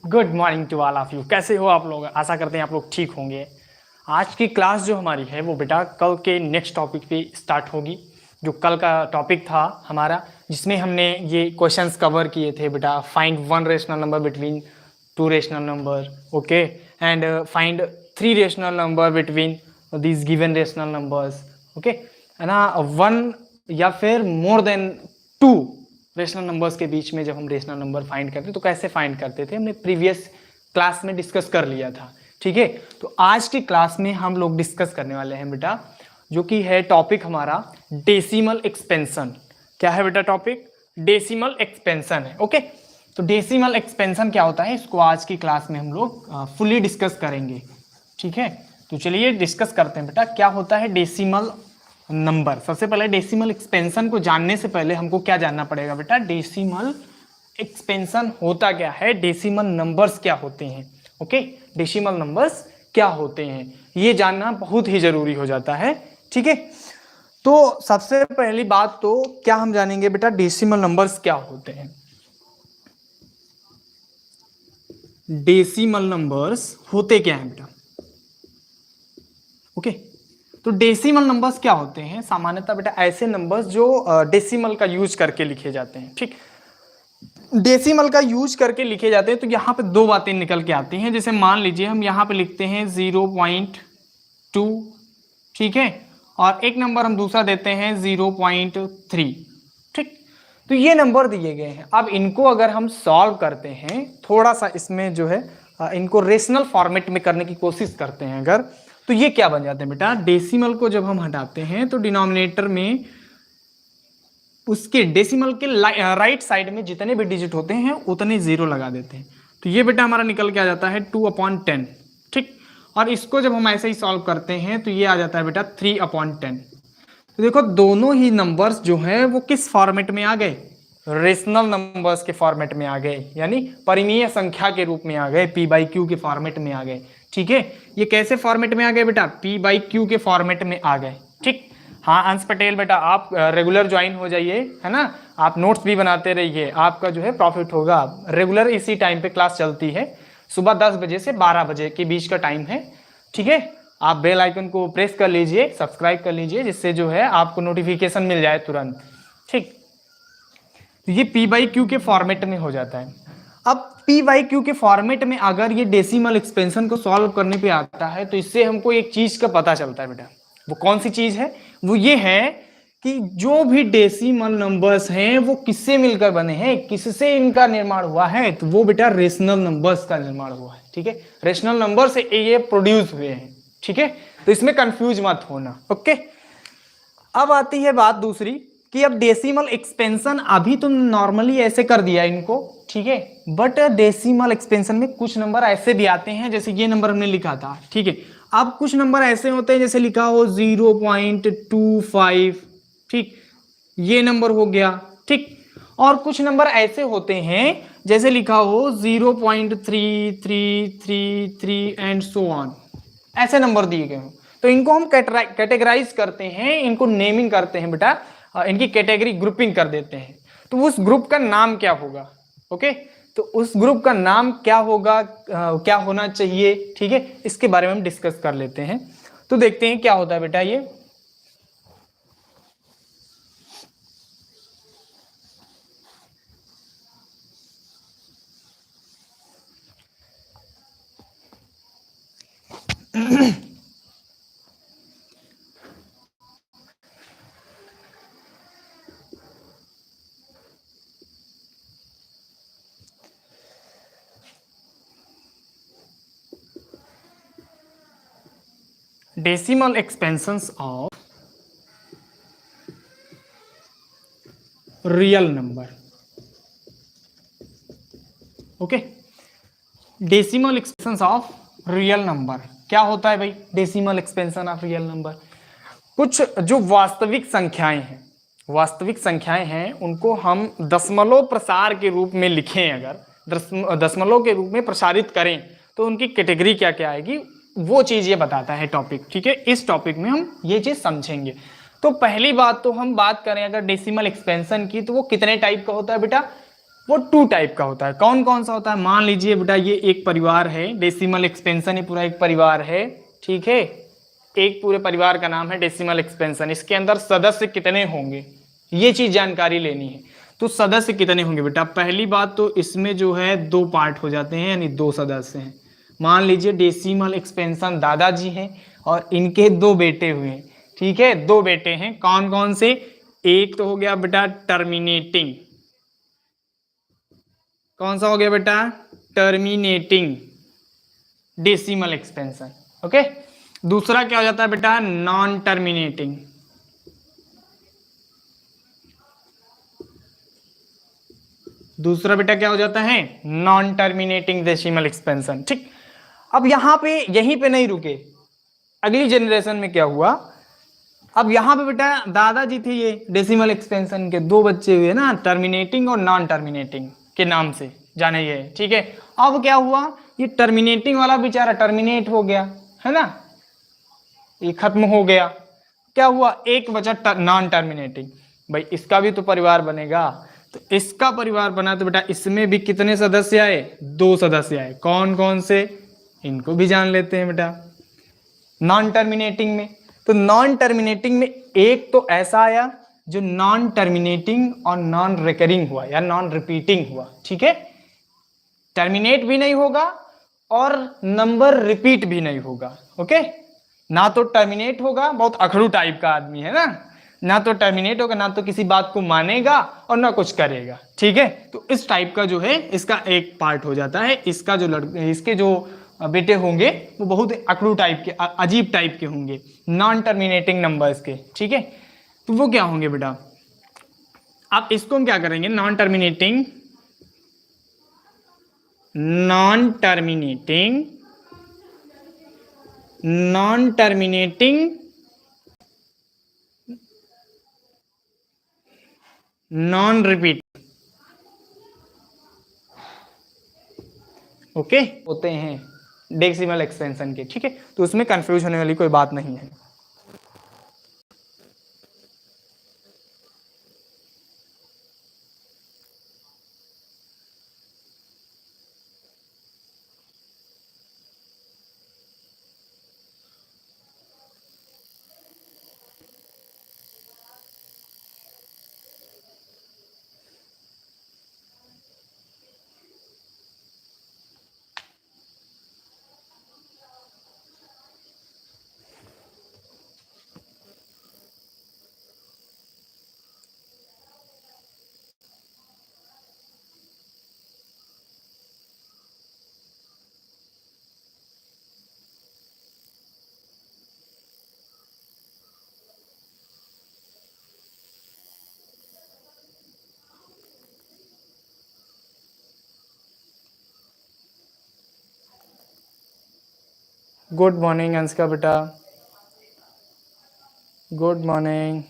Good morning to all of you. कैसे हो आप लोग? आशा करते हैं आप लोग ठीक होंगे। आज की क्लास जो हमारी है वो बेटा कल के नेक्स्ट टॉपिक पे स्टार्ट होगी। जो कल का टॉपिक था हमारा, जिसमें हमने ये क्वेश्चंस कवर किए थे बेटा, find one rational number between two rational number, okay, and find three rational number between these given rational numbers, okay, है ना। वन या फिर more than two rational numbers के बीच में जब हम रेशनल नंबर फाइंड करते तो कैसे फाइंड करते थे, हमने प्रीवियस क्लास में डिस्कस कर लिया था। ठीक है, तो आज की क्लास में हम लोग डिस्कस करने वाले हैं बेटा, जो कि है टॉपिक हमारा डेसिमल एक्सपेंशन। क्या है बेटा टॉपिक? डेसिमल एक्सपेंशन है। ओके, तो डेसिमल एक्सपेंशन क्या होता है, इसको आज की क्लास में हम लोग फुली डिस्कस करेंगे। ठीक है, तो चलिए डिस्कस करते हैं बेटा क्या होता है डेसिमल नंबर। सबसे पहले डेसिमल एक्सपेंशन को जानने से पहले हमको क्या जानना पड़ेगा बेटा, डेसिमल एक्सपेंशन होता क्या है, डेसिमल नंबर्स क्या होते हैं। ओके, डेसिमल नंबर्स क्या होते हैं ये जानना बहुत ही जरूरी हो जाता है। ठीक है, तो सबसे पहली बात तो क्या हम जानेंगे बेटा, डेसिमल नंबर्स क्या होते हैं। डेसिमल नंबर्स होते क्या हैं बेटा? ओके, तो डेसिमल नंबर्स क्या होते हैं? सामान्यतः बेटा ऐसे नंबर्स जो डेसिमल का यूज करके लिखे जाते हैं। ठीक, डेसिमल का यूज करके लिखे जाते हैं तो यहाँ पे दो बातें निकल के आती हैं। जैसे मान लीजिए हम यहाँ पे लिखते हैं 0.2, ठीक है, और एक नंबर हम दूसरा देते हैं 0.3। ठीक, तो ये नंबर दिए गए हैं। अब इनको अगर हम सॉल्व करते हैं, थोड़ा सा इसमें जो है इनको रेशनल फॉर्मेट में करने की कोशिश करते हैं अगर, तो ये क्या बन जाते हैं बेटा, डेसिमल को जब हम हटाते हैं तो डिनोमिनेटर में उसके डेसिमल के राइट साइड में जितने भी डिजिट होते हैं उतने जीरो लगा देते हैं। तो ये बेटा हमारा निकल के आ जाता है 2/10। ठीक, और इसको जब हम ऐसे ही सॉल्व करते हैं तो ये आ जाता है बेटा 3/10। तो देखो दोनों ही नंबर्स जो है वो किस फॉर्मेट में आ गए, रेशनल नंबर्स के फॉर्मेट में आ गए, यानी परिमेय संख्या के रूप में आ गए, p/q के फॉर्मेट में आ गए। ठीक है, ये कैसे फॉर्मेट में आ गए बेटा, p/q के फॉर्मेट में आ गए। ठीक, हाँ अंश पटेल बेटा आप रेगुलर ज्वाइन हो जाइए, है ना, आप नोट्स भी बनाते रहिए, आपका जो है प्रॉफिट होगा। रेगुलर इसी टाइम पे क्लास चलती है, सुबह 10 बजे से 12 बजे के बीच का टाइम है। ठीक है, आप बेल आइकन को प्रेस कर लीजिए, सब्सक्राइब कर लीजिए, जिससे जो है आपको नोटिफिकेशन मिल जाए तुरंत। ठीक, तो ये p/q के फॉर्मेट में हो जाता है। अब p/q के फॉर्मेट में अगर ये डेसिमल एक्सपेंशन को सॉल्व करने पे आता है तो इससे हमको एक चीज का पता चलता है बेटा। वो कौन सी चीज है? वो ये है कि जो भी डेसिमल नंबर्स हैं वो किससे मिलकर बने हैं, किससे इनका निर्माण हुआ है, तो वो बेटा रेशनल नंबर्स का निर्माण हुआ है। ठीक है, रेशनल नंबर से ये प्रोड्यूस हुए हैं। ठीक है, तो इसमें कंफ्यूज मत होना। ओके, अब आती है बात दूसरी कि अब डेसिमल एक्सपेंशन अभी तुम नॉर्मली ऐसे कर दिया इनको, ठीक है, बट डेसिमल एक्सपेंशन में कुछ नंबर ऐसे भी आते हैं, जैसे ये नंबर हमने लिखा था। ठीक है, अब कुछ नंबर ऐसे होते हैं जैसे लिखा हो 0.25। ठीक, ये नंबर हो गया। ठीक, और कुछ नंबर ऐसे होते हैं जैसे लिखा हो 0.3333 एंड सो ऑन, ऐसे नंबर दिए गए हो। तो इनको हम कैटेगराइज करते हैं, इनको नेमिंग करते हैं बेटा, इनकी कैटेगरी ग्रुपिंग कर देते हैं। तो उस ग्रुप का नाम क्या होगा? ओके, तो उस ग्रुप का नाम क्या होगा, क्या होना चाहिए, ठीक है, इसके बारे में हम डिस्कस कर लेते हैं। तो देखते हैं क्या होता है बेटा ये। Decimal expansions of real number. Okay, decimal expansion of real number क्या होता है भाई? Decimal expansion of real number, कुछ जो वास्तविक संख्याएं हैं उनको हम दशमलव प्रसार के रूप में लिखें, अगर दशमलव के रूप में प्रसारित करें तो उनकी कैटेगरी क्या क्या आएगी, वो चीज ये बताता है टॉपिक। ठीक है, इस टॉपिक में हम ये चीज समझेंगे। तो पहली बात तो हम बात करें अगर डेसिमल एक्सपेंशन की, तो वो कितने टाइप का होता है बेटा? वो 2 टाइप का होता है। कौन कौन सा होता है? मान लीजिए बेटा ये एक परिवार है, डेसिमल एक्सपेंशन ये पूरा एक परिवार है, ठीक है, एक पूरे परिवार का नाम है डेसिमल एक्सपेंशन। इसके अंदर सदस्य कितने होंगे ये चीज जानकारी लेनी है। तो सदस्य कितने होंगे बेटा? पहली बात तो इसमें जो है 2 पार्ट हो जाते हैं, यानी 2 सदस्य हैं। मान लीजिए डेसिमल एक्सपेंशन दादाजी हैं और इनके 2 बेटे हुए हैं, ठीक है, 2 बेटे हैं। कौन कौन से? एक तो हो गया बेटा टर्मिनेटिंग, कौन सा हो गया बेटा? Terminating decimal expansion, okay. दूसरा क्या हो जाता है बेटा? Non terminating. दूसरा बेटा क्या हो जाता है? नॉन टर्मिनेटिंग डेसिमल एक्सपेंशन, ठीक। अब यहां पे यहीं पे नहीं रुके, अगली जनरेशन में क्या हुआ? अब यहां पे बेटा दादाजी थे, ये डेसिमल एक्सपेंशन के 2 बच्चे हुए ना, टर्मिनेटिंग और नॉन टर्मिनेटिंग के नाम से जाने ये, ठीक है। अब क्या हुआ? ये टर्मिनेटिंग वाला बेचारा टर्मिनेट हो गया, है ना, ये खत्म हो गया। क्या हुआ? एक बचा नॉन टर्मिनेटिंग। भाई इसका भी तो परिवार बनेगा, तो इसका परिवार बना तो बेटा इसमें भी कितने सदस्य आए? 2 सदस्य आए। कौन कौन से? इनको भी जान लेते हैं बेटा। नॉन टर्मिनेटिंग में, तो नॉन टर्मिनेटिंग में एक तो ऐसा आया जो नॉन टर्मिनेटिंग और नॉन रिकरिंग हुआ या नॉन रिपीटिंग हुआ, ठीक है। टर्मिनेट भी नहीं होगा और नंबर रिपीट भी नहीं होगा, ओके। ना तो टर्मिनेट होगा, बहुत अखड़ू टाइप का आदमी है ना तो टर्मिनेट होगा, ना तो किसी बात को मानेगा और ना कुछ करेगा, ठीक है। तो इस टाइप का जो है इसका एक पार्ट हो जाता है। इसका जो इसके जो बेटे होंगे वो बहुत अकड़ू टाइप के, अजीब टाइप के होंगे, नॉन टर्मिनेटिंग नंबर्स के, ठीक है। तो वो क्या होंगे बेटा? आप इसको हम क्या करेंगे? Non terminating non terminating non terminating non repeat, okay, होते हैं डेसिमल एक्सपेंशन के, ठीक है। तो उसमें कंफ्यूज होने वाली कोई बात नहीं है। गुड मॉर्निंग अंशिका बेटा, good morning.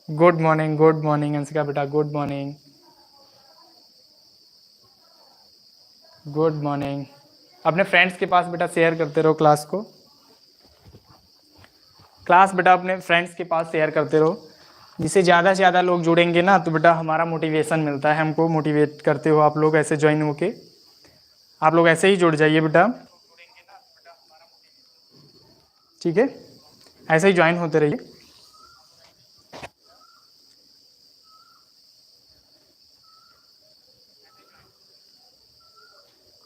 Good morning Anshika बेटा, गुड मॉर्निंग, गुड मॉर्निंग। अपने फ्रेंड्स के पास बेटा शेयर करते रहो क्लास को, क्लास बेटा अपने फ्रेंड्स के पास शेयर करते रहो, जिससे ज़्यादा से ज़्यादा लोग जुड़ेंगे ना तो बेटा हमारा मोटिवेशन मिलता है, हमको मोटिवेट करते हो आप लोग ऐसे ज्वाइन होके। आप लोग ऐसे ही जुड़ जाइए बेटा, ठीक है, ऐसे ही ज्वाइन होते रहिए।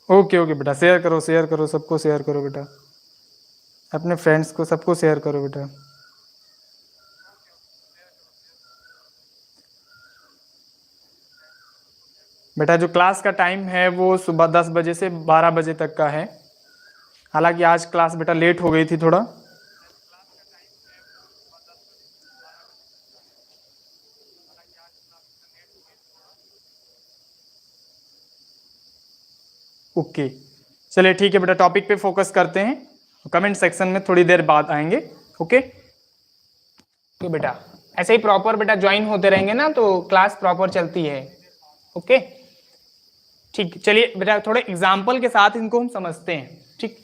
ओके ओके बेटा, शेयर करो, सबको शेयर करो बेटा, अपने फ्रेंड्स को सबको शेयर करो बेटा। बेटा जो क्लास का टाइम है वो सुबह 10 बजे से 12 बजे तक का है। हालांकि आज क्लास बेटा लेट हो गई थी थोड़ा। ओके चलिए ठीक है बेटा, टॉपिक पे फोकस करते हैं, कमेंट सेक्शन में थोड़ी देर बाद आएंगे, ओके। तो बेटा ऐसे ही प्रॉपर बेटा ज्वाइन होते रहेंगे ना तो क्लास प्रॉपर चलती है, ओके। ठीक, चलिए बेटा थोड़े एग्जाम्पल के साथ इनको हम समझते हैं, ठीक।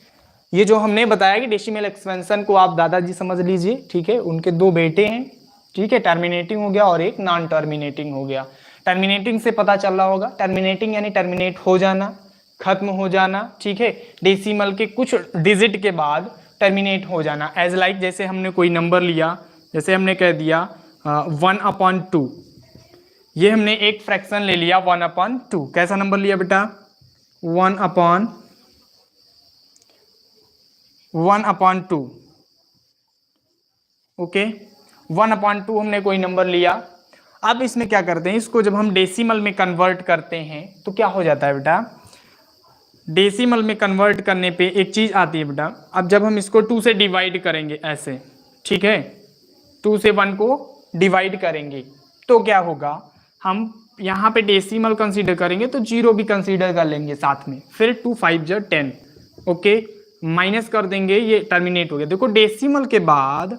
ये जो हमने बताया कि डेसिमल एक्सपेंशन को आप दादाजी समझ लीजिए, ठीक है। उनके दो बेटे हैं, ठीक है, टर्मिनेटिंग हो गया और एक नॉन टर्मिनेटिंग हो गया। टर्मिनेटिंग से पता चल रहा होगा, टर्मिनेटिंग यानी टर्मिनेट हो जाना, खत्म हो जाना, ठीक है। डेसिमल के कुछ डिजिट के बाद टर्मिनेट हो जाना। एज लाइक जैसे हमने कोई नंबर लिया, जैसे हमने कह दिया 1/2, ये हमने एक फ्रैक्शन ले लिया 1/2। कैसा नंबर लिया बेटा? 1/2। ओके, 1/2 हमने कोई नंबर लिया। अब इसमें क्या करते हैं, इसको जब हम डेसिमल में कन्वर्ट करते हैं तो क्या हो जाता है बेटा? डेसिमल में कन्वर्ट करने पे एक चीज आती है बेटा, अब जब हम इसको 2 से डिवाइड करेंगे ऐसे, ठीक है, 2 से 1 को डिवाइड करेंगे तो क्या होगा, हम यहाँ पे डेसिमल कंसीडर करेंगे तो 0 भी कंसीडर कर लेंगे साथ में, फिर 2 5 जा 10, ओके, माइनस कर देंगे, ये टर्मिनेट हो गया। देखो डेसिमल के बाद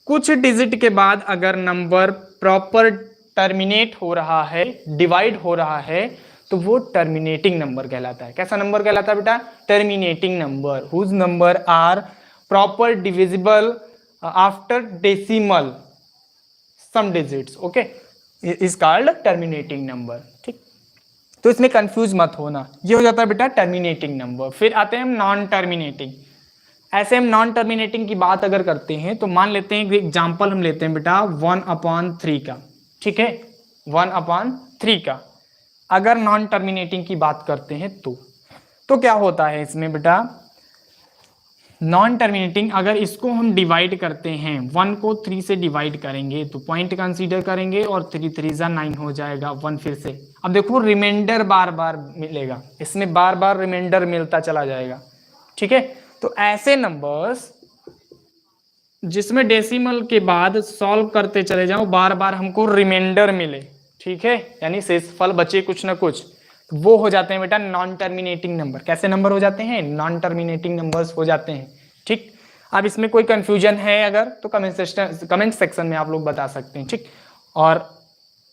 कुछ डिजिट के बाद अगर नंबर प्रॉपर टर्मिनेट हो रहा है, डिवाइड हो रहा है, तो वो टर्मिनेटिंग नंबर कहलाता है। कैसा नंबर कहलाता है बेटा? Terminating number, whose number are proper divisible after decimal some digits, okay, is called terminating number, ठीक। तो इसमें कंफ्यूज मत होना, ये हो जाता है बेटा टर्मिनेटिंग नंबर। फिर आते हैं हम नॉन टर्मिनेटिंग। ऐसे हम नॉन टर्मिनेटिंग की बात अगर करते हैं तो मान लेते हैं एग्जाम्पल हम लेते हैं बेटा 1/3 का, ठीक है, 1/3 का। अगर नॉन टर्मिनेटिंग की बात करते हैं तो क्या होता है इसमें बेटा? नॉन टर्मिनेटिंग अगर इसको हम डिवाइड करते हैं, 1 को 3 से डिवाइड करेंगे तो पॉइंट कंसीडर करेंगे और 3 3 जा 9 हो जाएगा, 1 फिर से। अब देखो रिमाइंडर बार बार मिलेगा, इसमें बार बार रिमाइंडर मिलता चला जाएगा, ठीक है। तो ऐसे नंबर्स जिसमें डेसिमल के बाद सॉल्व करते चले जाओ, बार बार हमको रिमाइंडर मिले, ठीक है, यानी शेषफल बचे कुछ ना कुछ, वो हो जाते हैं बेटा नॉन टर्मिनेटिंग नंबर। कैसे नंबर हो जाते हैं? नॉन टर्मिनेटिंग नंबर्स हो जाते हैं, ठीक। अब इसमें कोई कंफ्यूजन है अगर तो कमेंट सेक्शन में आप लोग बता सकते हैं, ठीक। और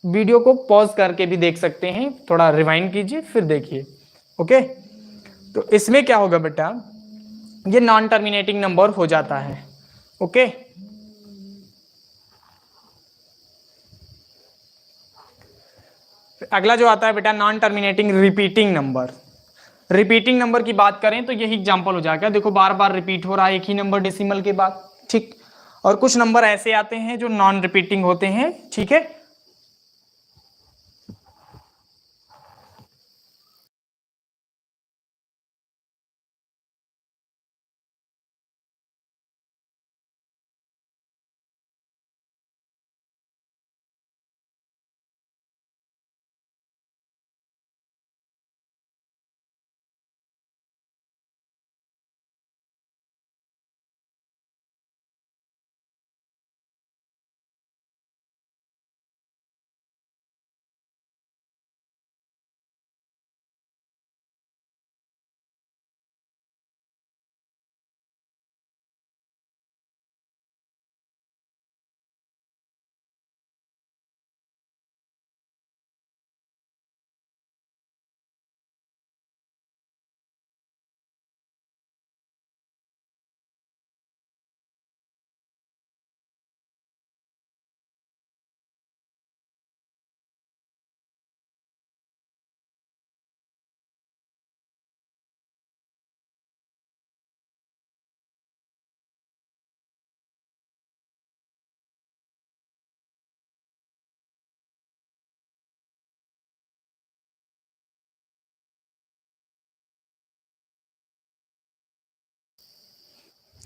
वीडियो को पॉज करके भी देख सकते हैं, थोड़ा रिवाइंड कीजिए फिर देखिए, ओके। तो इसमें क्या होगा बेटा, ये नॉन टर्मिनेटिंग नंबर हो जाता है, ओके। अगला जो आता है बेटा non terminating repeating number. Repeating number की बात करें तो यही एग्जांपल हो जाएगा, देखो बार बार रिपीट हो रहा है एक ही नंबर डेसिमल के बाद, ठीक। और कुछ नंबर ऐसे आते हैं जो नॉन रिपीटिंग होते हैं, ठीक है।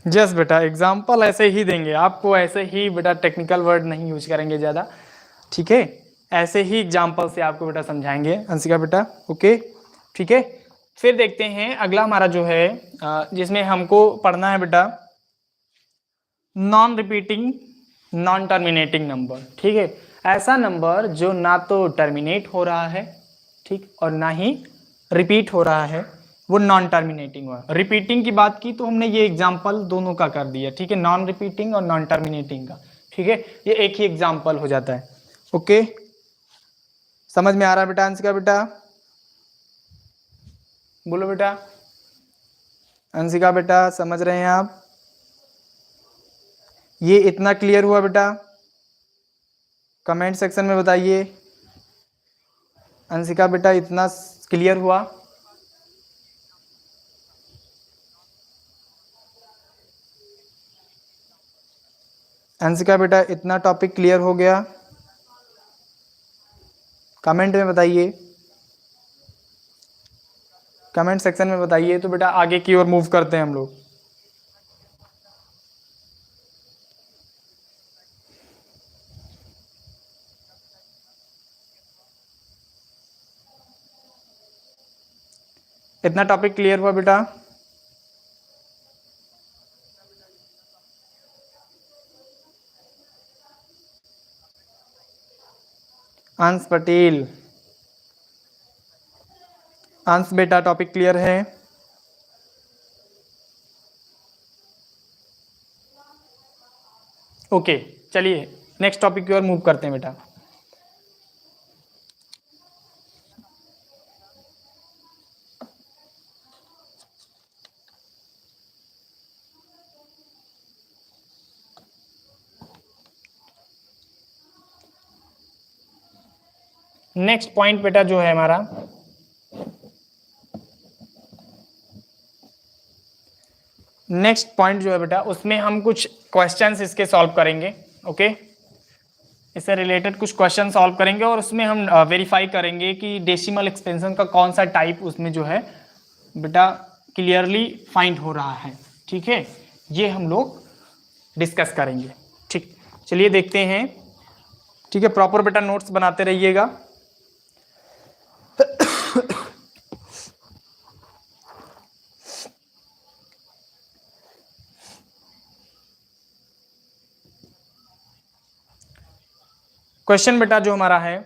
जस बेटा एग्जाम्पल ऐसे ही देंगे आपको, ऐसे ही बेटा टेक्निकल वर्ड नहीं यूज करेंगे ज़्यादा, ठीक है। ऐसे ही एग्जाम्पल से आपको बेटा समझाएंगे अंशिका बेटा, ओके, ठीक है। फिर देखते हैं अगला हमारा जो है जिसमें हमको पढ़ना है बेटा non repeating non terminating number, ठीक है। ऐसा नंबर जो ना तो टर्मिनेट हो रहा है, ठीक, और ना ही रिपीट हो रहा है, वो नॉन टर्मिनेटिंग हुआ। रिपीटिंग की बात की तो हमने ये एग्जाम्पल दोनों का कर दिया, ठीक है, नॉन रिपीटिंग और नॉन टर्मिनेटिंग का, ठीक है। ये एक ही एग्जाम्पल हो जाता है, ओके। समझ में आ रहा है बेटा अंशिका बेटा? बोलो बेटा। अंशिका बेटा समझ रहे हैं आप? ये इतना क्लियर हुआ बेटा? कमेंट सेक्शन में बताइए। अंशिका बेटा इतना क्लियर हुआ? अंशिका बेटा इतना टॉपिक क्लियर हो गया? कमेंट में बताइए, कमेंट सेक्शन में बताइए। तो बेटा आगे की ओर मूव करते हैं हम लोग। इतना टॉपिक क्लियर हुआ बेटा? अंश पटेल, अंश बेटा टॉपिक क्लियर है? ओके चलिए नेक्स्ट टॉपिक की ओर मूव करते हैं बेटा। नेक्स्ट पॉइंट बेटा जो है हमारा, नेक्स्ट पॉइंट जो है बेटा उसमें हम कुछ क्वेश्चंस इसके सॉल्व करेंगे। ओके इससे रिलेटेड कुछ क्वेश्चन सॉल्व करेंगे और उसमें हम वेरीफाई करेंगे कि डेसिमल एक्सपेंशन का कौन सा टाइप उसमें जो है बेटा क्लियरली फाइंड हो रहा है। ठीक है, ये हम लोग डिस्कस करेंगे। ठीक, चलिए देखते हैं। ठीक है, प्रॉपर बेटा नोट्स बनाते रहिएगा। क्वेश्चन बेटा जो हमारा है,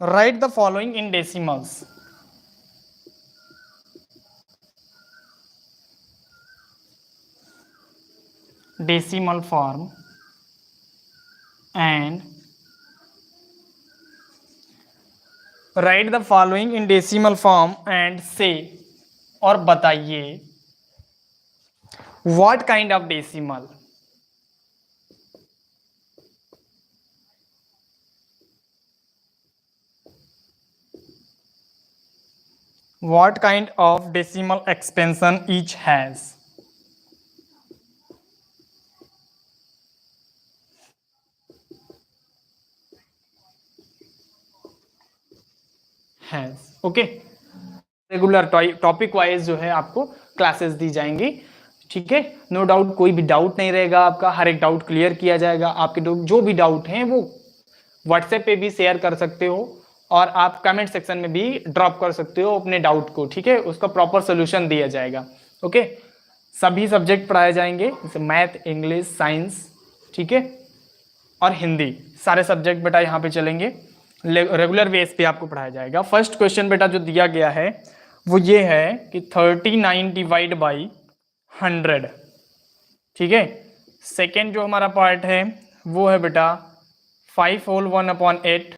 write the following in decimals. Decimal form and write the following in decimal form and say और बताइए what kind of decimal. What kind of decimal expansion each has. Okay, regular topic wise जो है आपको classes दी जाएंगी। ठीक है, no doubt कोई भी डाउट नहीं रहेगा आपका, हर एक डाउट क्लियर किया जाएगा। आपके जो भी डाउट हैं वो व्हाट्सएप पे भी शेयर कर सकते हो और आप कमेंट सेक्शन में भी ड्रॉप कर सकते हो अपने डाउट को। ठीक है, उसका प्रॉपर सोल्यूशन दिया जाएगा। ओके, सभी सब्जेक्ट पढ़ाए जाएंगे जैसे मैथ, इंग्लिश, साइंस, ठीक है, और हिंदी, सारे सब्जेक्ट बेटा यहाँ पे चलेंगे। रेगुलर बेस पे आपको पढ़ाया जाएगा। फर्स्ट क्वेश्चन बेटा जो दिया गया है वो ये है कि 39 डिवाइड बाई 100। ठीक है, सेकेंड जो हमारा पार्ट है वो है बेटा 5 होल 1/8।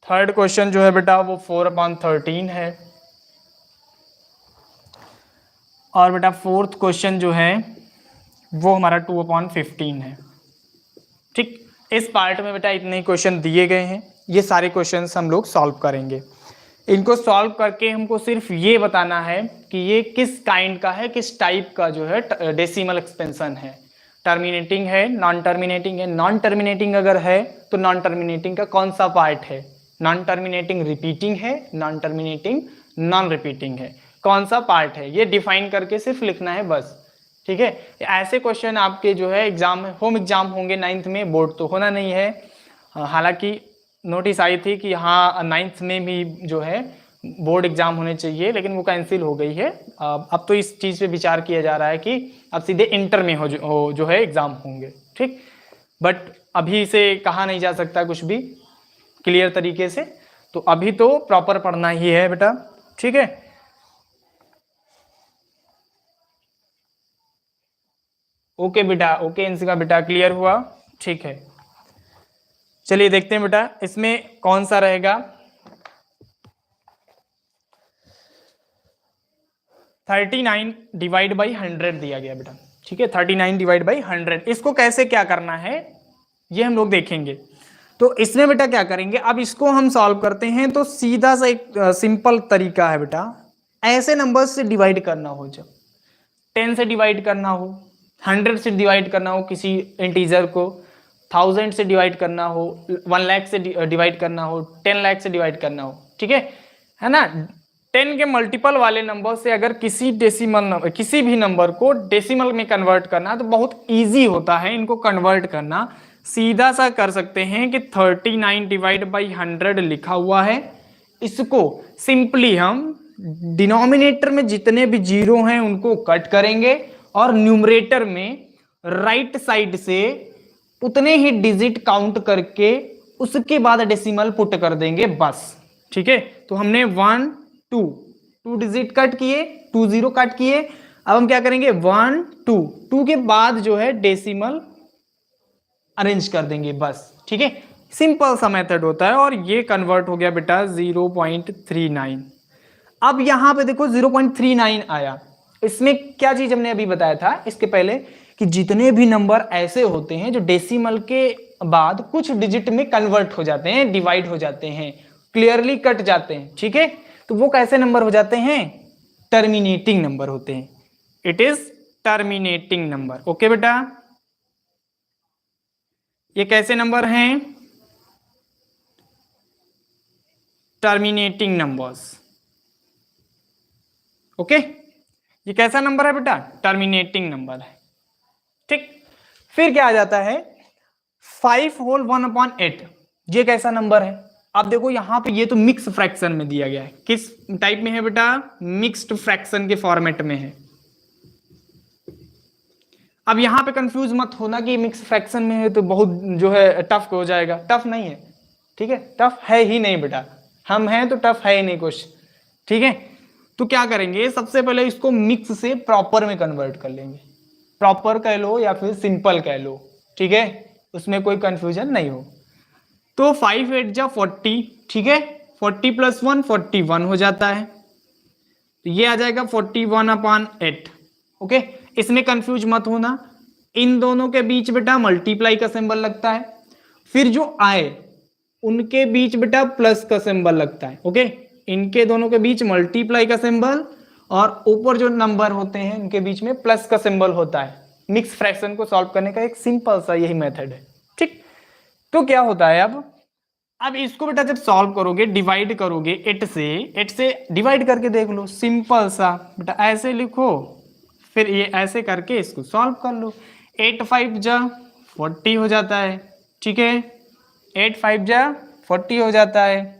थर्ड क्वेश्चन जो है बेटा वो 4/13 है। और बेटा फोर्थ क्वेश्चन जो है वो हमारा 2/15 है। ठीक, इस पार्ट में बेटा इतने क्वेश्चन दिए गए हैं, ये सारे क्वेश्चंस हम लोग सॉल्व करेंगे। इनको सॉल्व करके हमको सिर्फ ये बताना है कि ये किस काइंड का है, किस टाइप का जो है डेसिमल एक्सपेंशन है। टर्मिनेटिंग है, नॉन टर्मिनेटिंग है। नॉन टर्मिनेटिंग अगर है तो नॉन टर्मिनेटिंग का कौन सा पार्ट है, नॉन टर्मिनेटिंग रिपीटिंग है, नॉन टर्मिनेटिंग नॉन रिपीटिंग है, कौन सा पार्ट है, ये डिफाइन करके सिर्फ लिखना है बस। ठीक है, ऐसे क्वेश्चन आपके जो है एग्जाम में, होम एग्जाम होंगे 9th में, बोर्ड तो होना नहीं है। हालांकि नोटिस आई थी कि हाँ 9th में भी जो है बोर्ड एग्जाम होने चाहिए, लेकिन वो कैंसिल हो गई है। अब तो इस चीज़ पे विचार किया जा रहा है कि अब सीधे इंटर में जो है एग्जाम होंगे। ठीक, बट अभी से कहा नहीं जा सकता कुछ भी क्लियर तरीके से, तो अभी तो प्रॉपर पढ़ना ही है बेटा। ठीक है। ओके बेटा, ओके इनका बेटा क्लियर हुआ, ठीक है। चलिए देखते हैं बेटा इसमें कौन सा रहेगा। 39 डिवाइड बाई 100 दिया गया बेटा, ठीक है। 39 डिवाइड बाई 100, इसको कैसे क्या करना है ये हम लोग देखेंगे। तो इसमें बेटा क्या करेंगे, अब इसको हम सॉल्व करते हैं। तो सीधा सा एक सिंपल तरीका है बेटा, ऐसे नंबर से डिवाइड करना हो, जब 10 से डिवाइड करना हो, 100 से डिवाइड करना हो, किसी इंटीजर को 1000 से डिवाइड करना हो, 1 लाख से डिवाइड करना हो, 10 लाख से डिवाइड करना हो, ठीक है ना। 10 के मल्टीपल वाले नंबर से अगर किसी डेसिमल नंबर, किसी भी नंबर को डेसिमल में कन्वर्ट करना है तो बहुत इजी होता है इनको कन्वर्ट करना। सीधा सा कर सकते हैं कि 39 डिवाइड बाई 100 लिखा हुआ है, इसको सिंपली हम डिनोमिनेटर में जितने भी जीरो हैं उनको कट करेंगे और न्यूमरेटर में राइट साइड से उतने ही डिजिट काउंट करके उसके बाद डेसिमल पुट कर देंगे बस, ठीक है। तो हमने 1 2 डिजिट कट किए, 2 0 कट किए। अब हम क्या करेंगे 1 2 के बाद जो है डेसिमल अरेंज कर देंगे बस, ठीक है। सिंपल सा मेथड होता है और ये कन्वर्ट हो गया बेटा 0.39। अब यहां पे देखो 0.39 आया, इसमें क्या चीज हमने अभी बताया था इसके पहले कि जितने भी नंबर ऐसे होते हैं जो डेसिमल के बाद कुछ डिजिट में कन्वर्ट हो जाते हैं, डिवाइड हो जाते हैं, क्लियरली कट जाते हैं, ठीक है, तो वो कैसे नंबर हो जाते हैं, टर्मिनेटिंग नंबर होते हैं। It is terminating number. Okay बेटा, ये कैसे नंबर हैं, टर्मिनेटिंग नंबर्स। ओके, ये कैसा नंबर है बेटा, टर्मिनेटिंग नंबर है, ठीक। फिर क्या आ जाता है 5 होल 1/8, ये कैसा नंबर है। अब देखो यहां पे ये तो मिक्स फ्रैक्शन में दिया गया है, किस टाइप में है बेटा, मिक्स्ड फ्रैक्शन के फॉर्मेट में है। अब यहां पे कंफ्यूज मत होना कि मिक्स फ्रैक्शन में है तो बहुत जो है टफ हो जाएगा, टफ नहीं है, ठीक है, टफ है ही नहीं बेटा, हम हैं तो टफ है ही नहीं कुछ, ठीक है। तो क्या करेंगे, सबसे पहले इसको मिक्स से प्रॉपर में कन्वर्ट कर लेंगे, प्रॉपर कह लो या फिर सिंपल कह लो, ठीक है, उसमें कोई कंफ्यूजन नहीं हो। तो 5 8 जा 40, ठीक है, 40 + 1 41 हो जाता है, तो ये आ जाएगा 41/8। ओके, इसमें कंफ्यूज मत होना, इन दोनों के बीच बेटा मल्टीप्लाई का सिंबल लगता है, फिर जो आए उनके बीच बेटा प्लस का सिंबल लगता है। ओके, इनके दोनों के बीच मल्टीप्लाई का सिंबल और ऊपर जो नंबर होते हैं उनके बीच में प्लस का सिंबल होता है। मिक्स फ्रैक्शन को सॉल्व करने का एक सिंपल सा यही मेथड है, ठीक। तो क्या होता है, अब इसको बेटा जब सॉल्व करोगे, डिवाइड करोगे 8 से डिवाइड करके देख लो, सिंपल सा बेटा ऐसे लिखो, फिर ये ऐसे करके इसको सॉल्व कर लो। 8 5 जा 40 हो जाता है, ठीक है, 8 5 जा 40 हो जाता है,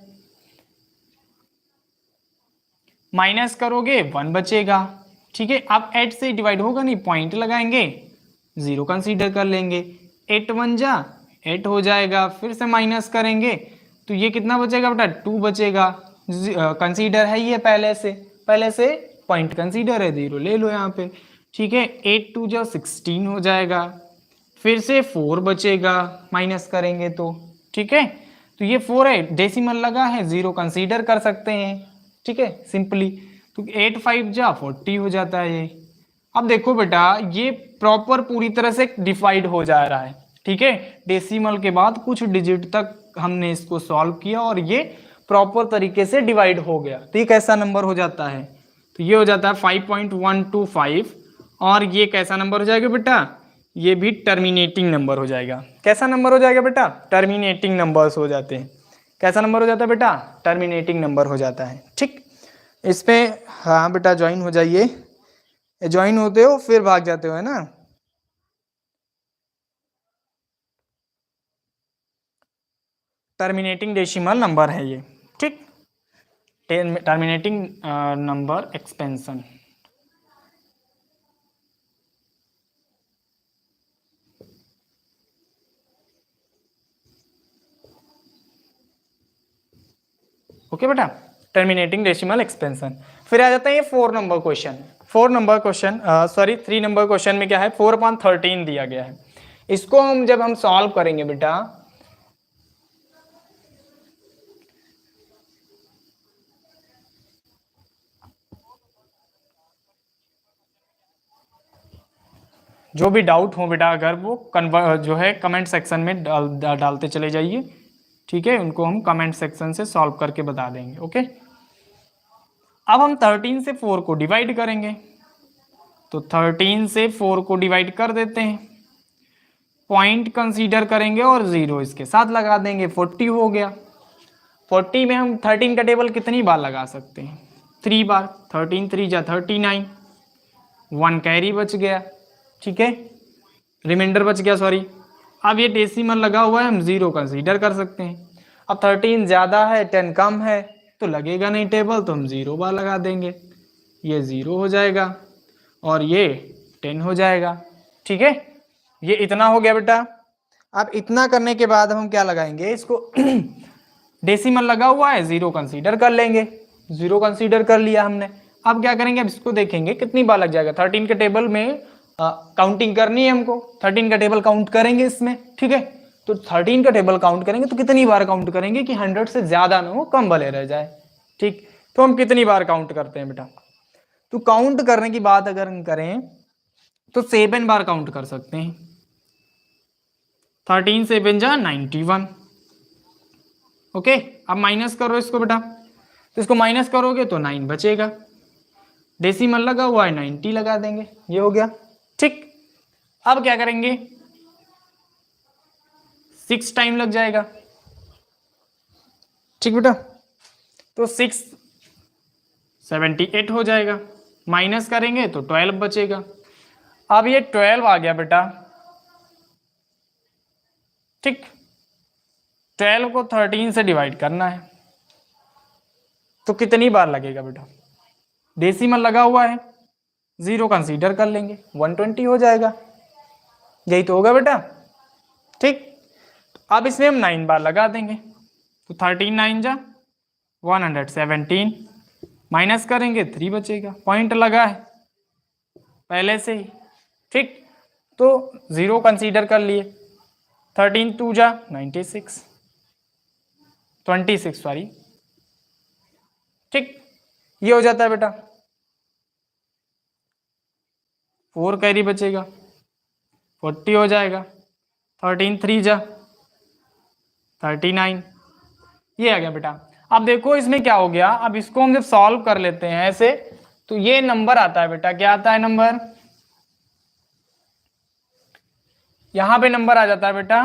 माइनस करोगे 1 बचेगा, ठीक है। अब 8 से डिवाइड होगा नहीं, पॉइंट लगाएंगे, 0 कंसीडर कर लेंगे, 8 1 जा 8 हो जाएगा, फिर से माइनस करेंगे तो ये कितना बचेगा बेटा, 2 बचेगा, कंसीडर है ये पहले से पॉइंट कंसीडर है, 0 ले लो यहाँ पे, ठीक है। 8 2 जा 16 हो जाएगा, फिर से 4 बचेगा, माइनस करेंगे तो, ठीक है। तो ये 4 है, डेसिमल लगा है, 0 कंसीडर कर सकते हैं, ठीक है, सिंपली। तो 8 5 जा 40 हो जाता है ये। अब देखो बेटा ये प्रॉपर पूरी तरह से डिवाइड हो जा रहा है, ठीक है, डेसिमल के बाद कुछ डिजिट तक हमने इसको सॉल्व किया और ये प्रॉपर तरीके से डिवाइड हो गया, तो ये कैसा नंबर हो जाता है, तो ये हो जाता है 5.125। और ये कैसा नंबर हो जाएगा बेटा, ये भी टर्मिनेटिंग नंबर हो जाएगा। कैसा नंबर हो जाएगा बेटा, टर्मिनेटिंग नंबर्स हो जाते हैं। कैसा नंबर हो जाता है बेटा, टर्मिनेटिंग नंबर हो जाता है, ठीक। इस पे हाँ बेटा ज्वाइन हो जाइए, ज्वाइन होते हो फिर भाग जाते हो, है ना। टर्मिनेटिंग डेसिमल नंबर है ये, ठीक, टर्मिनेटिंग नंबर एक्सपेंशन। ओके बेटा, टर्मिनेटिंग डेसिमल एक्सपेंशन। फिर आ जाता है ये 4 नंबर क्वेश्चन। 3 नंबर क्वेश्चन में क्या है, 4/13 दिया गया है। इसको जब हम सॉल्व करेंगे बेटा, जो भी डाउट हो बेटा अगर वो जो है कमेंट सेक्शन में डालते चले जाइए, ठीक है, उनको हम कमेंट सेक्शन से सॉल्व करके बता देंगे। ओके, अब हम 13 से 4 को डिवाइड करेंगे, तो 13 से 4 को डिवाइड कर देते हैं, पॉइंट कंसीडर करेंगे और 0 इसके साथ लगा देंगे, 40 हो गया। 40 में हम 13 का टेबल कितनी बार लगा सकते हैं, 3 बार। 13 3 जा 39, 1 कैरी बच गया, ठीक है, रिमाइंडर बच गया, सॉरी। अब ये डेसिमल लगा हुआ है, हम 0 कंसीडर कर सकते हैं। अब 13 ज़्यादा है 10 कम है तो लगेगा नहीं टेबल, तो हम 0 बार लगा देंगे, ये 0 हो जाएगा और ये 10 हो जाएगा, ठीक है। ये इतना हो गया बेटा। अब इतना करने के बाद हम क्या लगाएंगे, इसको डेसिमल लगा हुआ है 0 कंसीडर कर लेंगे, 0 कंसीडर कर लिया हमने। अब क्या करेंगे, अब इसको देखेंगे कितनी बार लग जाएगा। 13 के टेबल में काउंटिंग करनी है हमको, 13 का टेबल काउंट करेंगे इसमें, ठीक है। तो 13 का टेबल काउंट करेंगे तो कितनी बार काउंट करेंगे कि 100 से ज़्यादा ना हो, कम भले रह जाए, ठीक। तो हम कितनी बार काउंट करते हैं बेटा, तो काउंट करने की बात अगर हम करें तो 7 बार काउंट कर सकते हैं। 13 7 जा 91। ओके, अब माइनस करो इसको बेटा, तो इसको माइनस करोगे तो 9 बचेगा, डेसिमल लगा हुआ है 90 लगा देंगे, ये हो गया, ठीक। अब क्या करेंगे, 6 टाइम लग जाएगा, ठीक बेटा। तो 6 78 हो जाएगा, माइनस करेंगे तो 12 बचेगा। अब ये 12 आ गया बेटा, ठीक। 12 को 13 से डिवाइड करना है तो कितनी बार लगेगा बेटा, डेसिमल लगा हुआ है, 0 कंसीडर कर लेंगे, 120 हो जाएगा, यही तो होगा बेटा, ठीक। अब इसमें हम 9 बार लगा देंगे, तो 13 9 जा 117, माइनस करेंगे 3 बचेगा, पॉइंट लगा है पहले से ही, ठीक। तो 0 कंसीडर कर लिए, 13 2 जा 26 सॉरी, ठीक। ये हो जाता है बेटा, 4 कैरी बचेगा, 40 हो जाएगा, 13 3 जा 39, ये आ गया बेटा। अब देखो इसमें क्या हो गया, अब इसको हम जब सॉल्व कर लेते हैं ऐसे, तो ये नंबर आता है बेटा, क्या आता है नंबर, यहां पे नंबर आ जाता है बेटा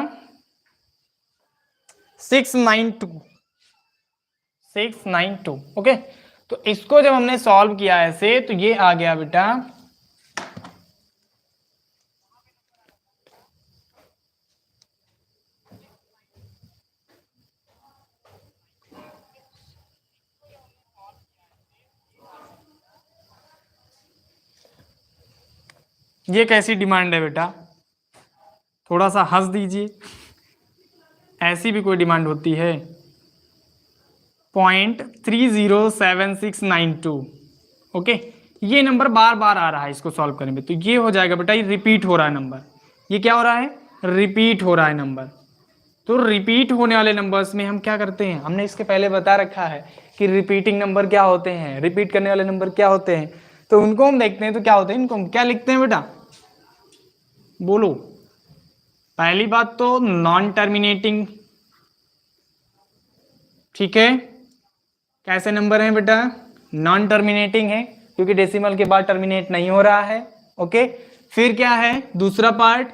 692। ओके, तो इसको जब हमने सॉल्व किया ऐसे, तो ये आ गया बेटा ये कैसी डिमांड है बेटा, थोड़ा सा हंस दीजिए, ऐसी भी कोई डिमांड होती है, 0.307692। ओके, ये नंबर बार बार आ रहा है, इसको सॉल्व करेंगे तो ये हो जाएगा बेटा, ये रिपीट हो रहा है नंबर, ये क्या हो रहा है, रिपीट हो रहा है नंबर। तो रिपीट होने वाले नंबर्स में हम क्या करते हैं, हमने इसके पहले बता रखा है कि रिपीटिंग नंबर क्या होते हैं, रिपीट करने वाले नंबर क्या होते हैं, तो उनको हम देखते हैं। तो क्या होते हैं, इनको हम क्या लिखते हैं बेटा, बोलो। पहली बात तो नॉन टर्मिनेटिंग, ठीक है, कैसे नंबर है बेटा, नॉन टर्मिनेटिंग है क्योंकि डेसिमल के बाद टर्मिनेट नहीं हो रहा है। ओके, फिर क्या है दूसरा पार्ट,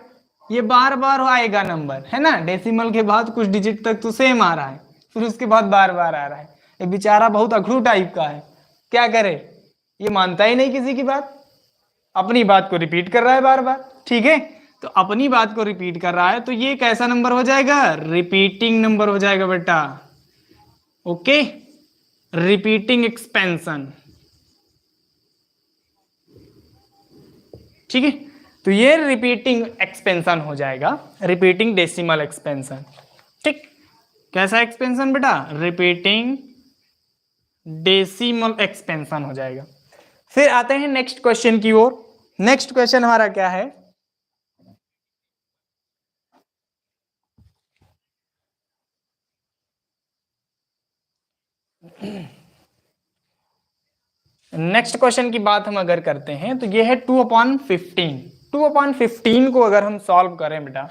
ये बार बार आएगा नंबर, है ना, डेसिमल के बाद कुछ डिजिट तक तो सेम आ रहा है, फिर उसके बाद बार बार आ रहा है। ये बेचारा बहुत अखड़ू टाइप का है, क्या करे, ये मानता ही नहीं किसी की बात, अपनी बात को रिपीट कर रहा है बार बार, ठीक है। तो अपनी बात को रिपीट कर रहा है तो ये कैसा नंबर हो जाएगा, रिपीटिंग नंबर हो जाएगा बेटा। ओके, रिपीटिंग एक्सपेंशन, ठीक है। तो ये रिपीटिंग एक्सपेंशन हो जाएगा, रिपीटिंग डेसिमल एक्सपेंशन, ठीक। कैसा एक्सपेंशन बेटा, रिपीटिंग डेसिमल एक्सपेंशन हो जाएगा। फिर आते हैं नेक्स्ट क्वेश्चन की ओर। नेक्स्ट क्वेश्चन हमारा क्या है, नेक्स्ट क्वेश्चन की बात हम अगर करते हैं तो ये है 2/15। 2/15 को अगर हम सॉल्व करें बेटा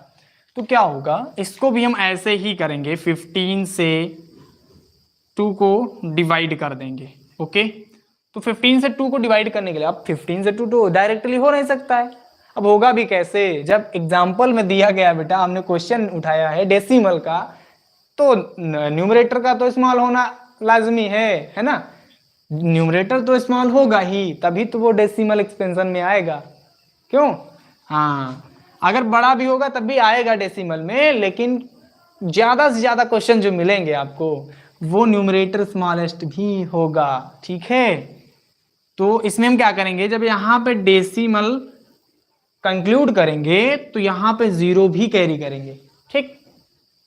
तो क्या होगा, इसको भी हम ऐसे ही करेंगे, 15 से 2 को डिवाइड कर देंगे। ओके, तो 15 से 2 को डिवाइड करने के लिए, अब 15 से 2 तो डायरेक्टली हो नहीं सकता है, अब होगा भी कैसे, जब एग्जाम्पल में दिया गया बेटा, हमने क्वेश्चन उठाया है डेसिमल का, तो न्यूमरेटर का तो इस्तेमाल होना लाजमी है ना, न्यूमरेटर तो इस्तेमाल होगा ही, तभी तो वो डेसिमल एक्सपेंशन में आएगा। क्यों? हाँ, अगर बड़ा भी होगा तब भी आएगा डेसिमल में, लेकिन ज्यादा से ज्यादा क्वेश्चन जो मिलेंगे आपको वो न्यूमरेटर स्मॉलेस्ट भी होगा। ठीक है, तो इसमें हम क्या करेंगे, जब यहाँ पे डेसिमल कंक्लूड करेंगे तो यहाँ पे 0 भी कैरी करेंगे। ठीक,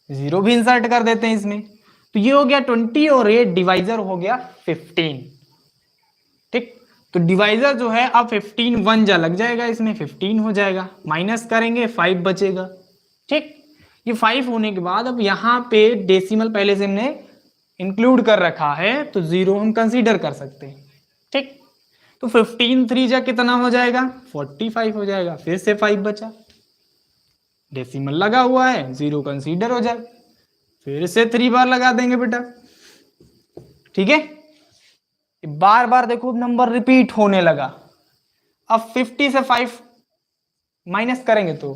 0 भी इंसर्ट कर देते हैं इसमें, तो ये हो गया 20 और ये डिवाइजर हो गया 15। ठीक, तो डिवाइजर जो है अब 15 1 जा लग जाएगा इसमें, 15 हो जाएगा, माइनस करेंगे 5 बचेगा। ठीक, ये 5 होने के बाद अब यहाँ पे डेसिमल पहले से हमने इंक्लूड कर रखा है तो 0 हम कंसीडर कर सकते हैं। ठीक, तो 15 3 जा कितना हो जाएगा, 45 हो जाएगा, फिर से 5 बचा, डेसिमल लगा हुआ है, 0 कंसीडर हो जाए, फिर से 3 बार लगा देंगे बेटा। ठीक है, बार बार देखो नंबर रिपीट होने लगा। अब 50 से 5 माइनस करेंगे तो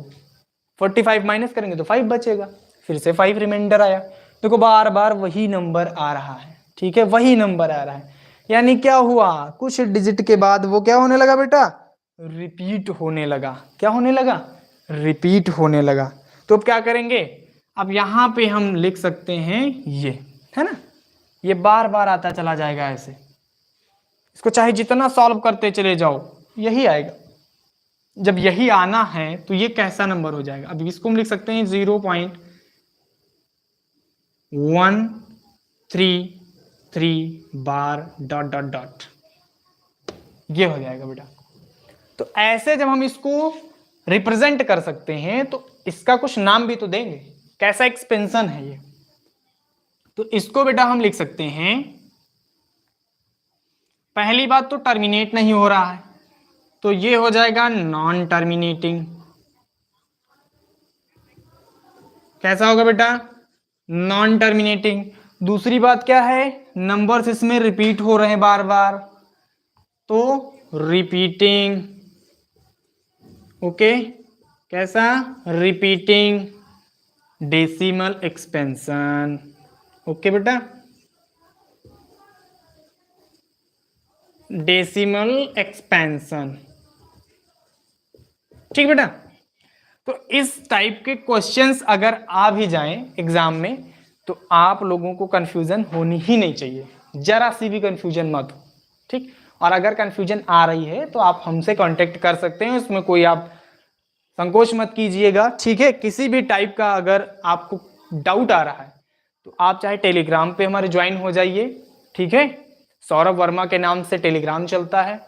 45 माइनस करेंगे तो 5 बचेगा, फिर से 5 रिमाइंडर आया, देखो बार बार वही नंबर आ रहा है। ठीक है, वही नंबर आ रहा है, यानी क्या हुआ, कुछ डिजिट के बाद वो क्या होने लगा बेटा, रिपीट होने लगा। क्या होने लगा, रिपीट होने लगा। तो अब क्या करेंगे, अब यहाँ पे हम लिख सकते हैं ये, है ना, ये बार बार आता चला जाएगा ऐसे, इसको चाहे जितना सॉल्व करते चले जाओ यही आएगा। जब यही आना है तो ये कैसा नंबर हो जाएगा, अब इसको हम लिख सकते हैं 0.133 बार डॉट डॉट डॉट, ये हो जाएगा बेटा। तो ऐसे जब हम इसको रिप्रेजेंट कर सकते हैं तो इसका कुछ नाम भी तो देंगे, कैसा एक्सपेंशन है ये, तो इसको बेटा हम लिख सकते हैं, पहली बात तो टर्मिनेट नहीं हो रहा है तो ये हो जाएगा नॉन टर्मिनेटिंग। कैसा होगा बेटा, नॉन टर्मिनेटिंग। दूसरी बात क्या है, नंबर्स इसमें रिपीट हो रहे हैं बार बार, तो रिपीटिंग। ओके, कैसा, रिपीटिंग डेसिमल एक्सपेंशन। ओके बेटा, डेसिमल एक्सपेंशन। ठीक बेटा, तो इस टाइप के क्वेश्चंस अगर आ भी जाएं एग्जाम में तो आप लोगों को कंफ्यूजन होनी ही नहीं चाहिए, जरा सी भी कंफ्यूजन मत हो। ठीक, और अगर कंफ्यूजन आ रही है तो आप हमसे कांटेक्ट कर सकते हैं, उसमें कोई आप संकोच मत कीजिएगा। ठीक है, किसी भी टाइप का अगर आपको डाउट आ रहा है तो आप चाहे टेलीग्राम पे हमारे ज्वाइन हो जाइए। ठीक है, सौरभ वर्मा के नाम से टेलीग्राम चलता है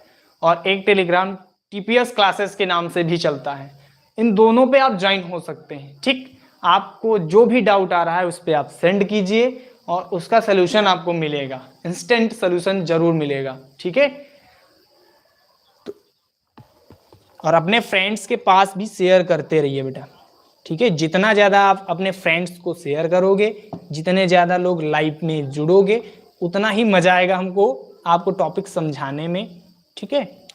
और एक टेलीग्राम टीपीएस क्लासेस के नाम से भी चलता है, इन दोनों पे आप ज्वाइन हो सकते हैं। ठीक, आपको जो भी डाउट आ रहा है उस पर आप सेंड कीजिए और उसका सोल्यूशन आपको मिलेगा, इंस्टेंट सोल्यूशन जरूर मिलेगा। ठीक है, तो और अपने फ्रेंड्स के पास भी शेयर करते रहिए बेटा। ठीक है, जितना ज़्यादा आप अपने फ्रेंड्स को शेयर करोगे, जितने ज़्यादा लोग लाइव में जुड़ोगे, उतना ही मजा आएगा हमको आपको टॉपिक समझाने में। ठीक है,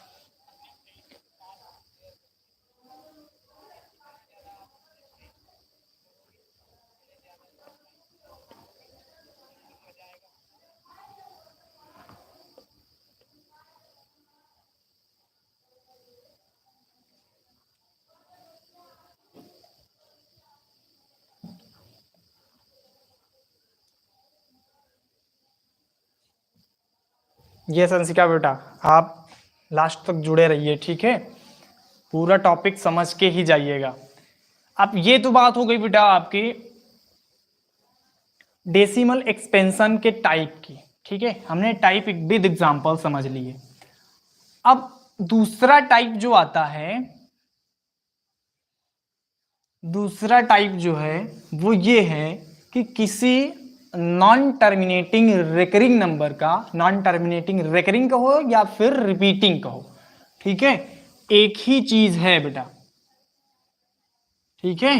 ये संसिका बेटा आप लास्ट तक जुड़े रहिए। ठीक है, पूरा टॉपिक समझ के ही जाइएगा। अब ये तो बात हो गई बेटा आपकी डेसिमल एक्सपेंशन के टाइप की। ठीक है, हमने टाइप विद एग्जांपल समझ लिए। अब दूसरा टाइप जो आता है, दूसरा टाइप जो है वो ये है कि किसी नॉन टर्मिनेटिंग रेकरिंग नंबर का, नॉन टर्मिनेटिंग रेकरिंग कहो या फिर रिपीटिंग कहो, ठीक है, एक ही चीज है बेटा, ठीक है,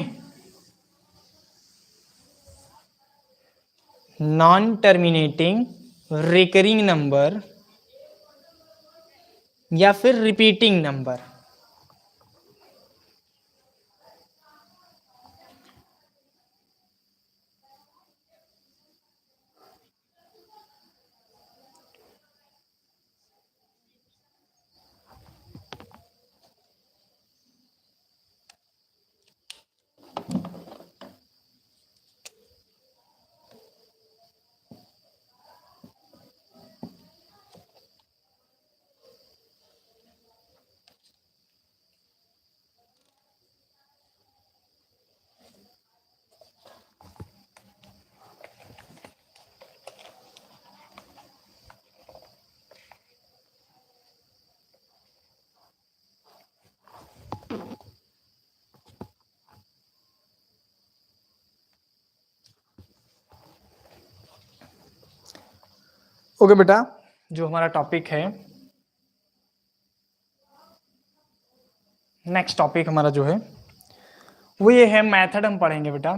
नॉन टर्मिनेटिंग रिकरिंग नंबर या फिर रिपीटिंग नंबर। ओके बेटा, जो हमारा टॉपिक है, नेक्स्ट टॉपिक हमारा जो है वो ये है मेथड हम पढ़ेंगे बेटा।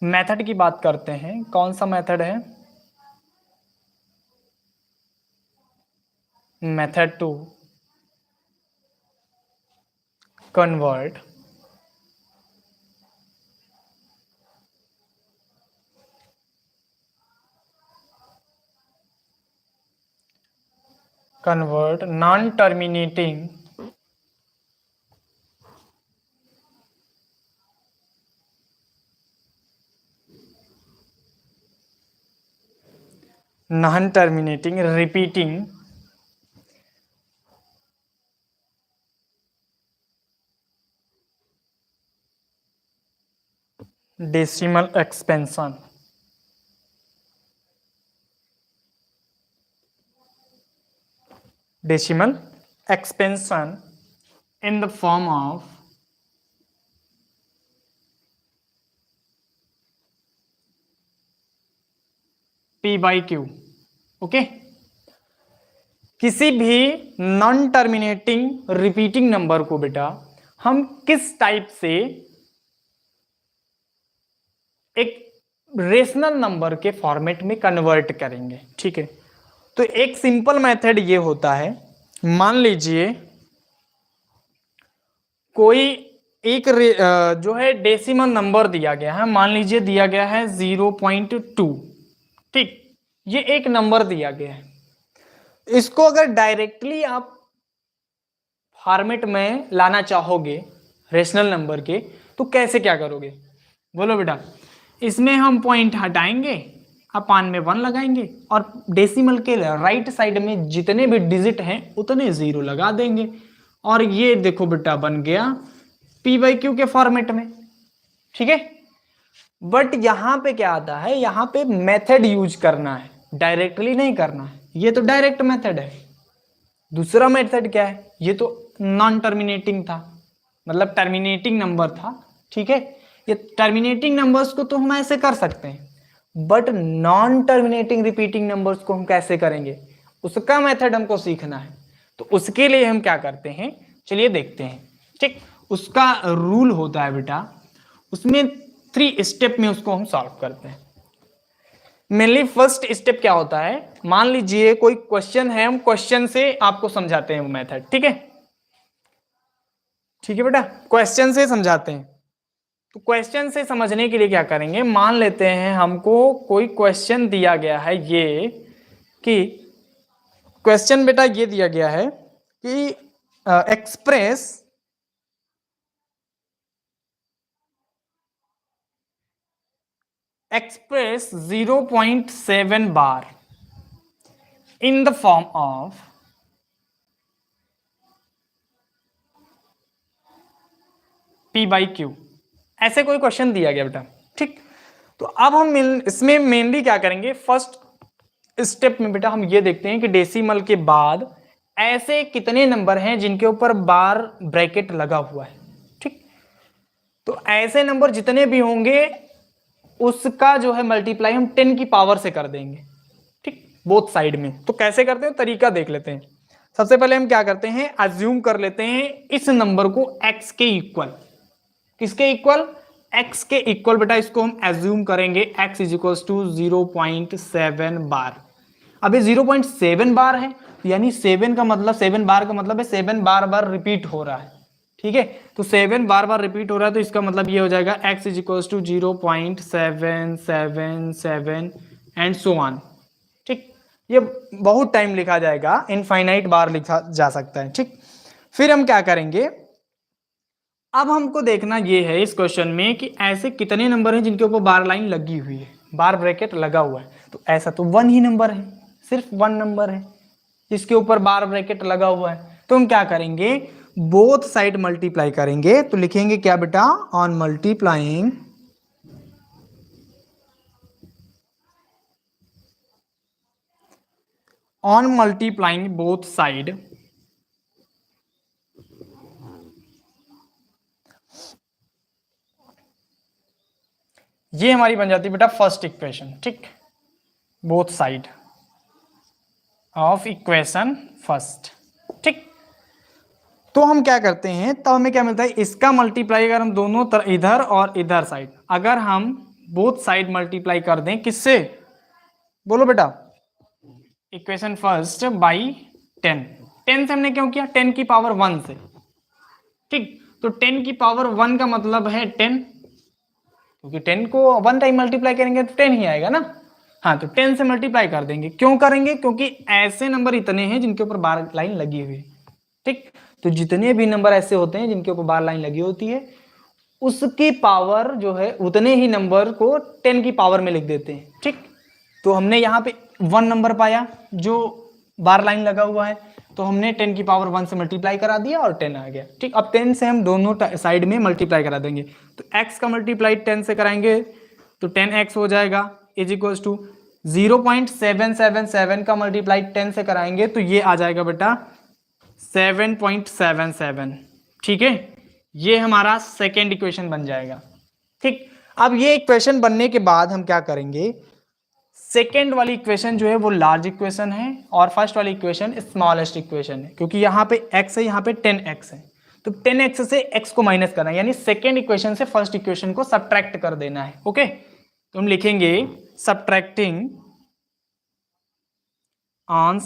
मेथड की बात करते हैं, कौन सा मेथड है, method to convert non terminating repeating decimal expansion. Decimal expansion in the form of P by Q। Okay, किसी भी नॉन टर्मिनेटिंग रिपीटिंग नंबर को बेटा हम किस टाइप से एक रेशनल नंबर के फॉर्मेट में कन्वर्ट करेंगे, ठीक है। तो एक सिंपल मेथड ये होता है, मान लीजिए कोई एक जो है डेसिमल नंबर दिया गया है, मान लीजिए दिया गया है 0.2, ठीक, ये एक नंबर दिया गया है। इसको अगर डायरेक्टली आप फॉर्मेट में लाना चाहोगे रेशनल नंबर के, तो कैसे क्या करोगे, बोलो बेटा। इसमें हम पॉइंट हटाएंगे, अपान में 1 लगाएंगे और डेसिमल के राइट साइड में जितने भी डिजिट हैं उतने 0 लगा देंगे, और ये देखो बेटा बन गया P by Q के फॉर्मेट में, ठीक है। बट यहां पे क्या आता है, यहां पे मेथड यूज करना है, डायरेक्टली नहीं करना है, ये तो डायरेक्ट मेथड है। दूसरा मेथड क्या है, ये तो नॉन टर्मिनेटिंग था, मतलब टर्मिनेटिंग नंबर था, ठीक है। ये टर्मिनेटिंग नंबर्स को तो हम ऐसे कर सकते हैं, but non terminating repeating numbers को हम कैसे करेंगे, उसका मेथड हमको सीखना है। तो उसके लिए हम क्या करते हैं, चलिए देखते हैं, ठीक। उसका रूल होता है बेटा, उसमें 3 स्टेप में उसको हम सॉल्व करते हैं। मेनली फर्स्ट स्टेप क्या होता है, मान लीजिए कोई क्वेश्चन है, हम क्वेश्चन से आपको समझाते हैं वो मेथड, ठीक है, ठीक है बेटा, क्वेश्चन से समझाते हैं। तो क्वेश्चन से समझने के लिए क्या करेंगे, मान लेते हैं हमको कोई क्वेश्चन दिया गया है, ये कि क्वेश्चन बेटा ये दिया गया है कि express express 0.7 bar in the form of P by Q, ऐसे कोई क्वेश्चन दिया गया बेटा, ठीक। तो अब हम इसमें मेनली क्या करेंगे, फर्स्ट स्टेप में बेटा हम ये देखते हैं कि डेसिमल के बाद ऐसे कितने नंबर हैं जिनके ऊपर बार ब्रैकेट लगा हुआ है। ठीक, तो ऐसे नंबर जितने भी होंगे उसका जो है मल्टीप्लाई हम 10 की पावर से कर देंगे। ठीक, बोथ साइड में। तो कैसे करते हैं, तरीका देख लेते हैं। सबसे पहले हम क्या करते हैं, अज्यूम कर लेते हैं इस नंबर को x के इक्वल। किसके इक्वल, x के इक्वल बेटा। इसको हम एज्यूम करेंगे x इज इक्वल टू 0.7 बार। अब ये 0.7 बार है, यानी 7 का मतलब 7 बार का मतलब है 7 बार बार रिपीट हो रहा है। ठीक है, तो 7 बार बार रिपीट हो रहा है, तो इसका मतलब ये हो जाएगा x is equal to 0.777 and so on. ठीक, ये बहुत टाइम लिखा जाएगा, इनफाइनाइट बार लिखा जा सकता है। ठीक, फिर हम क्या करेंगे, अब हमको देखना ये है इस क्वेश्चन में कि ऐसे कितने नंबर हैं जिनके ऊपर बार लाइन लगी हुई है, बार ब्रैकेट लगा हुआ है। तो ऐसा तो 1 ही नंबर है, सिर्फ 1 नंबर है जिसके ऊपर बार ब्रैकेट लगा हुआ है। तो हम क्या करेंगे, बोथ साइड मल्टीप्लाई करेंगे। तो लिखेंगे क्या बेटा, ऑन मल्टीप्लाइंग बोथ साइड, ये हमारी बन जाती है बेटा फर्स्ट इक्वेशन। ठीक, both side of equation first. ठीक, तो हम क्या करते हैं, तब हमें क्या मिलता है, इसका मल्टीप्लाई अगर हम दोनों इधर और इधर साइड, अगर हम बोथ साइड मल्टीप्लाई कर दें किससे, बोलो बेटा, इक्वेशन फर्स्ट बाई 10। 10 से हमने क्यों किया, 10 की पावर 1 से। ठीक, तो 10 की पावर 1 का मतलब है 10, क्योंकि 10 को 1 टाइम मल्टीप्लाई करेंगे तो 10 ही आएगा ना। हाँ, तो 10 से मल्टीप्लाई कर देंगे। क्यों करेंगे, क्योंकि ऐसे नंबर इतने हैं जिनके ऊपर बार लाइन लगी हुई है। ठीक, तो जितने भी नंबर ऐसे होते हैं जिनके ऊपर बार लाइन लगी होती है, उसकी पावर जो है उतने ही नंबर को 10 की पावर में लिख देते हैं। ठीक, तो हमने यहाँ पे 1 नंबर पाया जो बार लाइन लगा हुआ है, तो हमने 10 की पावर 1 से मल्टीप्लाई करा दिया और 10 आ गया। ठीक, अब 10 से हम दोनों साइड में मल्टीप्लाई करा देंगे। तो x का मल्टीप्लाई 10 से कराएंगे तो 10x हो जाएगा, इज इक्वल टू 0.777 का मल्टीप्लाई 10 से कराएंगे तो ये आ जाएगा बेटा 7.77। ठीक है, ये हमारा सेकेंड इक्वेशन बन जाएगा। ठीक, अब ये इक्वेशन बनने के बाद हम क्या करेंगे, सेकेंड वाली इक्वेशन जो है वो लार्ज इक्वेशन है और फर्स्ट वाली इक्वेशन स्मॉलेस्ट इक्वेशन है, क्योंकि यहाँ पे x है, यहाँ पे 10x है, तो 10x से x को माइनस करना है, यानी सेकेंड इक्वेशन से फर्स्ट इक्वेशन को सब्ट्रैक्ट कर देना है। ओके, तो हम लिखेंगे subtracting on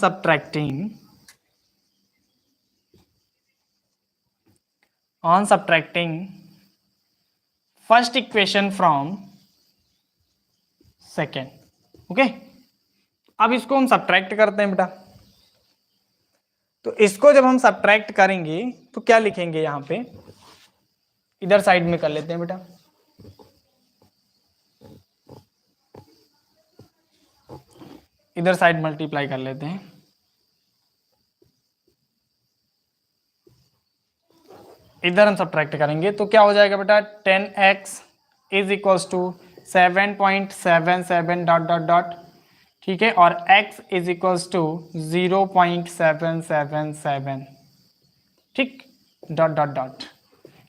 subtracting first equation from second. Okay, अब इसको हम सब्ट्रैक्ट करते हैं बेटा। तो इसको जब हम सब्ट्रैक्ट करेंगे तो क्या लिखेंगे, यहां पे इधर साइड में कर लेते हैं बेटा। इधर साइड मल्टीप्लाई कर लेते हैं। इधर हम सब्ट्रैक्ट करेंगे तो क्या हो जाएगा बेटा, 10x is equal to 7.77 dot dot dot. ठीक है, और x इज इक्वल टू 0.777। ठीक, डॉट डॉट डॉट।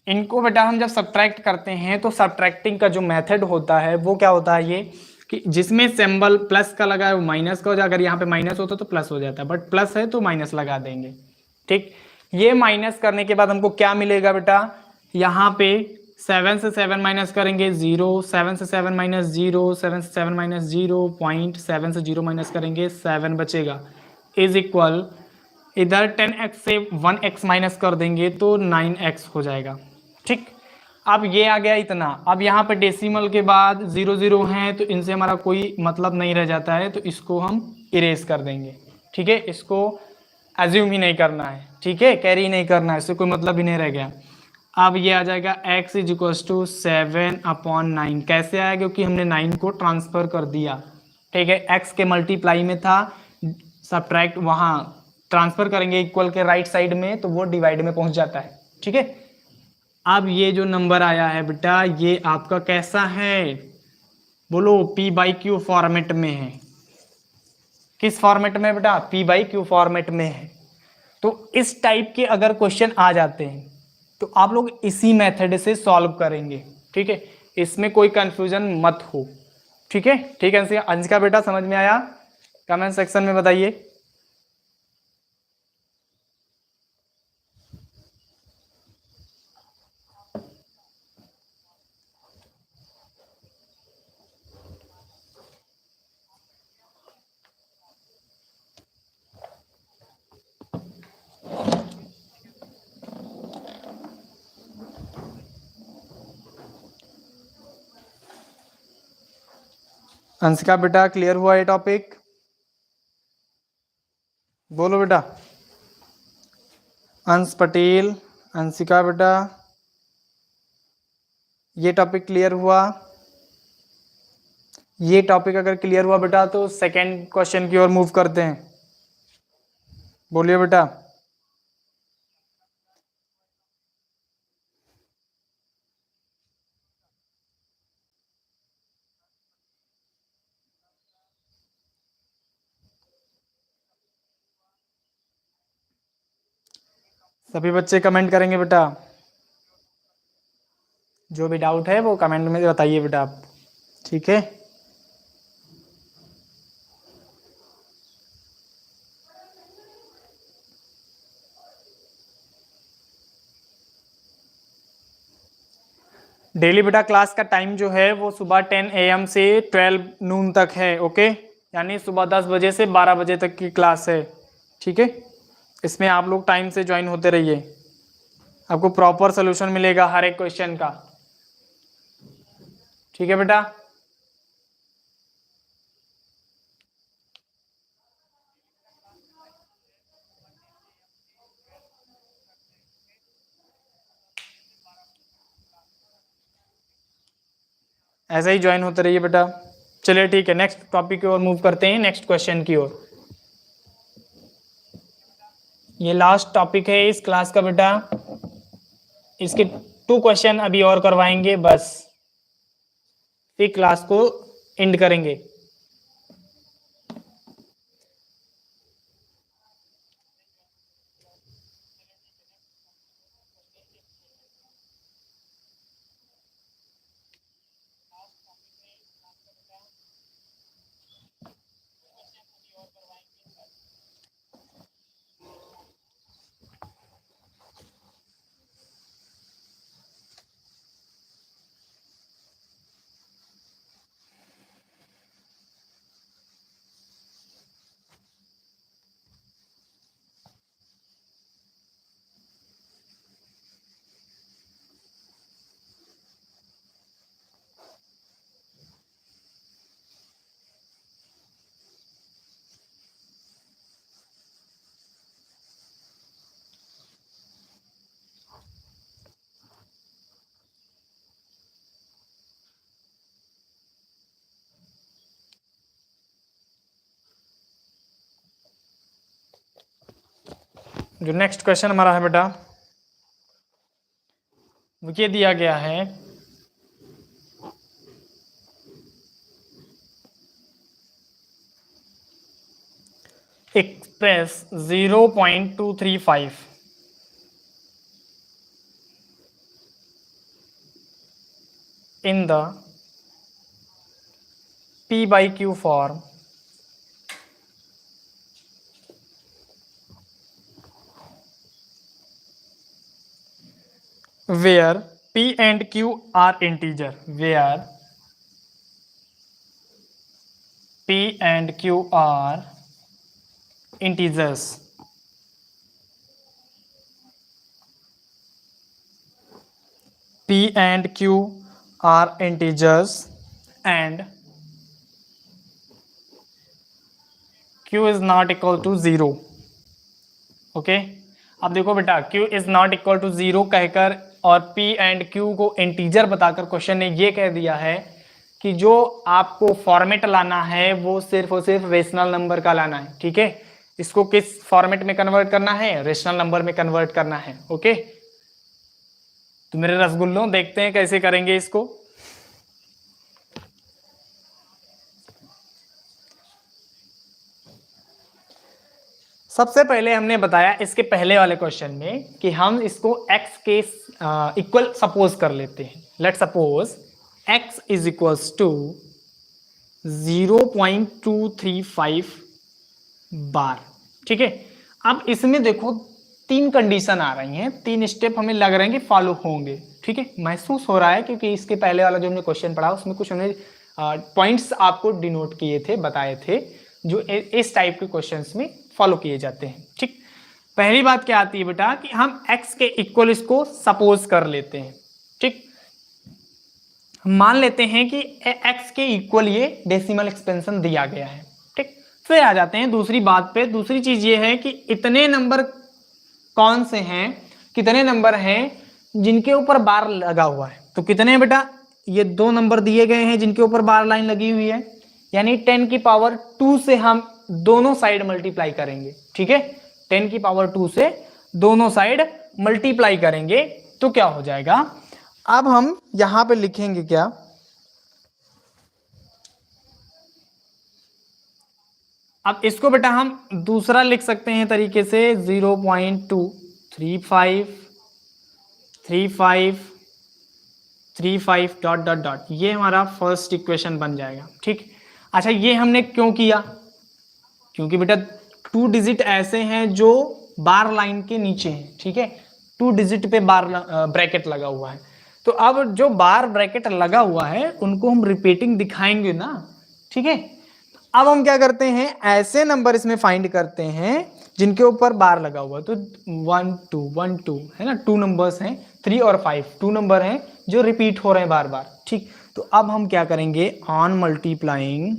इनको बेटा हम जब सब्ट्रैक्ट करते हैं तो सब्ट्रैक्टिंग का जो मेथड होता है वो क्या होता है, ये कि जिसमें सिंबल प्लस का लगा है वो माइनस का हो जाए। अगर यहाँ पे माइनस होता तो प्लस हो जाता है, बट प्लस है तो माइनस लगा देंगे। ठीक, ये माइनस करने के बाद हमको क्या मिलेगा बेटा, यहाँ पे 7 से 7 माइनस करेंगे 0, 7 से 7 माइनस 0, 7 से 7 माइनस 0.7 से 0 माइनस करेंगे 7 बचेगा, इज इक्वल इधर 10x से 1x माइनस कर देंगे तो 9x हो जाएगा। ठीक, अब ये आ गया इतना। अब यहाँ पे डेसिमल के बाद 0 0 हैं तो इनसे हमारा कोई मतलब नहीं रह जाता है, तो इसको हम इरेज कर देंगे। ठीक है, इसको एज्यूम ही नहीं करना है। ठीक है, कैरी नहीं करना है, इससे कोई मतलब ही नहीं रह गया। अब ये आ जाएगा x इज इक्वल टू 7/9। कैसे आया, क्योंकि हमने 9 को ट्रांसफर कर दिया। ठीक है, x के मल्टीप्लाई में था, सब्ट्रैक्ट वहाँ ट्रांसफर करेंगे इक्वल के राइट साइड में तो वो डिवाइड में पहुंच जाता है। ठीक है, अब ये जो नंबर आया है बेटा ये आपका कैसा है, बोलो, p/q फॉर्मेट में है। किस फॉर्मेट में बेटा? पी बाई क्यू फॉर्मेट में है। तो इस टाइप के अगर क्वेश्चन आ जाते हैं तो आप लोग इसी मेथड से सॉल्व करेंगे, ठीक है, इसमें कोई कंफ्यूजन मत हो, ठीक है। ठीक है अंशिका बेटा, समझ में आया? कमेंट सेक्शन में बताइए। अंशिका बेटा क्लियर हुआ ये टॉपिक? बोलो बेटा। अंश पटेल, अंशिका बेटा, ये टॉपिक क्लियर हुआ? ये टॉपिक अगर क्लियर हुआ बेटा तो सेकंड क्वेश्चन की ओर मूव करते हैं। बोलिए बेटा। सभी बच्चे कमेंट करेंगे बेटा, जो भी डाउट है वो कमेंट में बताइए बेटा आप, ठीक है। डेली बेटा क्लास का टाइम जो है वो सुबह 10 AM से 12 नून तक है, ओके, यानी सुबह 10 बजे से 12 बजे तक की क्लास है, ठीक है। इसमें आप लोग टाइम से ज्वाइन होते रहिए, आपको प्रॉपर सोल्यूशन मिलेगा हर एक क्वेश्चन का, ठीक है बेटा। ऐसा ही ज्वाइन होते रहिए बेटा। चलिए ठीक है, नेक्स्ट टॉपिक की ओर मूव करते हैं, नेक्स्ट क्वेश्चन की ओर। ये लास्ट टॉपिक है इस क्लास का बेटा, इसके 2 क्वेश्चन अभी और करवाएंगे बस, फिर क्लास को एंड करेंगे। जो नेक्स्ट क्वेश्चन हमारा है बेटा, वो ये दिया गया है, express 0.235 in the P by Q form where P and Q are integer, where P and Q are integers. P and Q are integers and Q is not equal to 0, okay. अब देखो बेटा, Q is not equal to 0 कहकर और P and Q को integer बताकर question ने ये कह दिया है कि जो आपको फॉर्मेट लाना है वो सिर्फ और सिर्फ रेशनल नंबर का लाना है, ठीक है। इसको किस फॉर्मेट में कन्वर्ट करना है? रेशनल नंबर में कन्वर्ट करना है, ओके। तो मेरे रसगुल्लों, देखते हैं कैसे करेंगे इसको। सबसे पहले हमने बताया इसके पहले वाले क्वेश्चन में कि हम इसको x के इक्वल सपोज कर लेते हैं। Let suppose x is equals to 0.235 bar. ठीक है, अब इसमें देखो 3 कंडीशन आ रही हैं, 3 स्टेप हमें लग रहे हैं कि फॉलो होंगे। ठीक है, महसूस हो रहा है क्योंकि इसके पहले वाला जो हमने क्वेश्चन पढ़ा उसमें कुछ हमने पॉइंट्स आपको डिनोट किए थे, बताए थे, जो इस टाइप के क्वेश्चंस में फॉलो किए जाते हैं। ठीक, पहली बात क्या आती है बेटा कि हम x के इक्वल इसको सपोज कर लेते हैं। ठीक, मान लेते हैं कि x के इक्वल ये डेसिमल एक्सपेंशन दिया गया है। ठीक, फिर आ जाते हैं दूसरी बात पे। दूसरी चीज ये है कि इतने नंबर कौन से हैं, कितने नंबर हैं जिनके ऊपर बार लगा हुआ है। तो कितने हैं बेटा, ये 2 नंबर दिए गए हैं जिनके ऊपर बार लाइन लगी हुई है, यानी 10 की पावर 2 से हम दोनों साइड मल्टीप्लाई करेंगे। ठीक है, 10 की पावर 2 से दोनों साइड मल्टीप्लाई करेंगे तो क्या हो जाएगा। अब हम यहां पे लिखेंगे क्या, अब इसको बेटा हम दूसरा लिख सकते हैं तरीके से 0.235 डॉट डॉट डॉट, ये हमारा फर्स्ट इक्वेशन बन जाएगा। ठीक, अच्छा ये हमने क्यों किया, क्योंकि बेटा 2 डिजिट ऐसे हैं जो बार लाइन के नीचे हैं। ठीक है, 2 डिजिट पे बार ब्रैकेट लगा हुआ है, तो अब जो बार ब्रैकेट लगा हुआ है उनको हम रिपीटिंग दिखाएंगे ना। ठीक है, अब हम क्या करते हैं, ऐसे नंबर इसमें फाइंड करते हैं जिनके ऊपर बार लगा हुआ है। तो 1 2 1 2 है ना, 2 नंबर्स हैं, 3 और 5 2 नंबर हैं जो रिपीट हो रहे हैं बार बार। ठीक, तो अब हम क्या करेंगे, on multiplying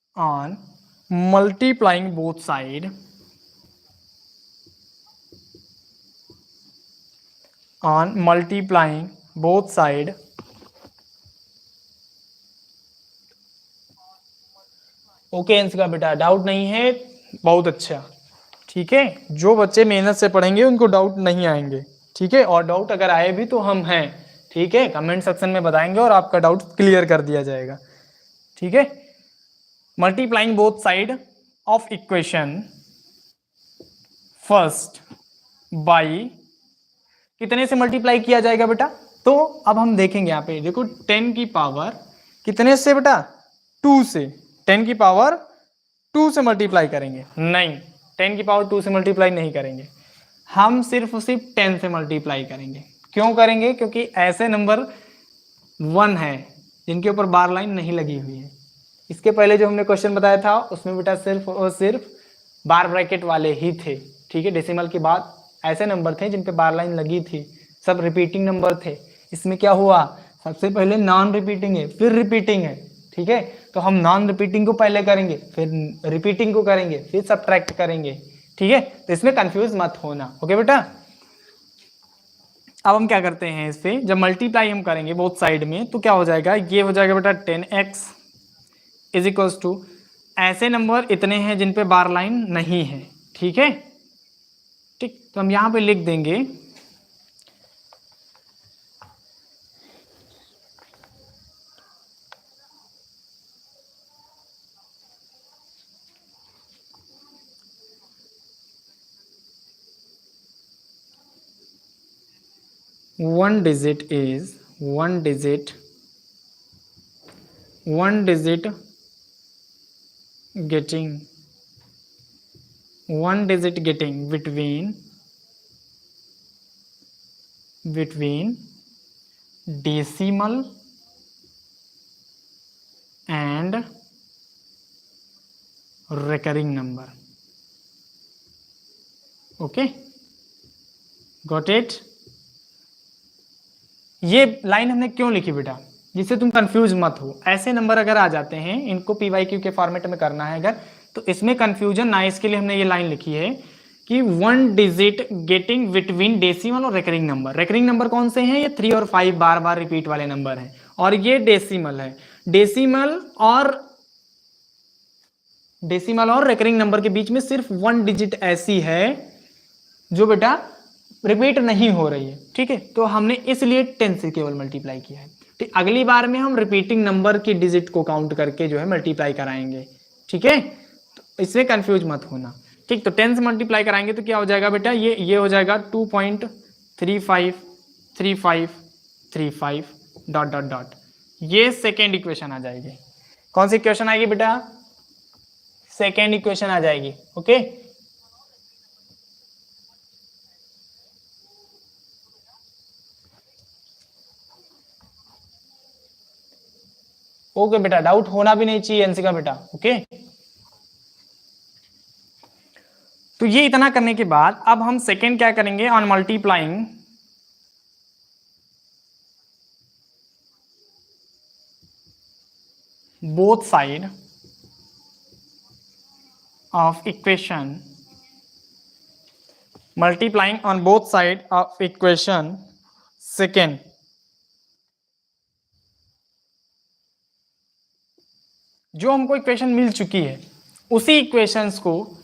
on multiplying both side, on multiplying both side okay अंश का बेटा डाउट नहीं है, बहुत अच्छा। ठीक है, जो बच्चे मेहनत से पढ़ेंगे उनको डाउट नहीं आएंगे। ठीक है, और डाउट अगर आए भी तो हम हैं, ठीक है, कमेंट सेक्शन में बताएंगे और आपका डाउट क्लियर कर दिया जाएगा। ठीक है, multiplying both side of equation first by, कितने से मल्टीप्लाई किया जाएगा बेटा, तो अब हम देखेंगे यहाँ पे देखो 10 की पावर कितने से बेटा, 2 से, 10 की पावर 2 से मल्टीप्लाई करेंगे, नहीं 10 की पावर 2 से मल्टीप्लाई नहीं करेंगे, हम सिर्फ 10 से मल्टीप्लाई करेंगे। क्यों करेंगे, क्योंकि ऐसे नंबर 1 है जिनके ऊपर बार लाइन नहीं लगी हुई है। इसके पहले जो हमने क्वेश्चन बताया था उसमें बेटा सिर्फ और सिर्फ बार ब्रैकेट वाले ही थे। ठीक है, डेसिमल के बाद ऐसे नंबर थे जिन पे बार लाइन लगी थी, सब रिपीटिंग नंबर थे। इसमें क्या हुआ, सबसे पहले नॉन रिपीटिंग है फिर रिपीटिंग है। ठीक है, तो हम नॉन रिपीटिंग को पहले करेंगे फिर रिपीटिंग को करेंगे फिर सब्ट्रैक्ट करेंगे। ठीक है, तो इसमें कंफ्यूज मत होना। ओके बेटा, अब हम क्या करते हैं, इस पे जब मल्टीप्लाई हम करेंगे बोथ साइड में तो क्या हो जाएगा, ये हो जाएगा बेटा 10x इज इक्वल्स टू, ऐसे नंबर इतने हैं जिन पे बार लाइन नहीं है। ठीक है, ठीक, तो हम यहां पे लिख देंगे 1 digit is 1 digit getting between decimal and recurring number. Okay, got it? ये लाइन हमने क्यों लिखी बेटा, जिससे तुम कंफ्यूज मत हो। ऐसे नंबर अगर आ जाते हैं इनको PYQ के फॉर्मेट में करना है अगर, तो इसमें कंफ्यूजन ना, इसके लिए हमने ये लाइन लिखी है कि 1 डिजिट गेटिंग बिटवीन डेसिमल और रेकरिंग नंबर। रेकरिंग नंबर कौन से हैं, ये 3 और 5 बार बार रिपीट वाले नंबर हैं, और ये डेसिमल है। डेसिमल और रेकरिंग नंबर के बीच में सिर्फ 1 डिजिट ऐसी है जो बेटा रिपीट नहीं हो रही है, ठीक है। तो हमने इसलिए 10 से केवल मल्टीप्लाई किया है। ठीक, अगली बार में हम रिपीटिंग नंबर की डिजिट को काउंट करके जो है मल्टीप्लाई कराएंगे, ठीक है। तो इससे कंफ्यूज मत होना, ठीक। तो 10 से मल्टीप्लाई कराएंगे तो क्या हो जाएगा बेटा, ये हो जाएगा 2.353535 डॉट डॉट डॉट, ये सेकेंड इक्वेशन आ जाएगी। कौन सी इक्वेशन आएगी बेटा, सेकेंड इक्वेशन आ जाएगी, ओके। ओके बेटा, डाउट होना भी नहीं चाहिए एनसी का बेटा, ओके। तो ये इतना करने के बाद अब हम सेकेंड क्या करेंगे, on multiplying both side of equation, multiplying on both side of equation second, जो हमको इक्वेशन मिल चुकी है उसी इक्वेशंस को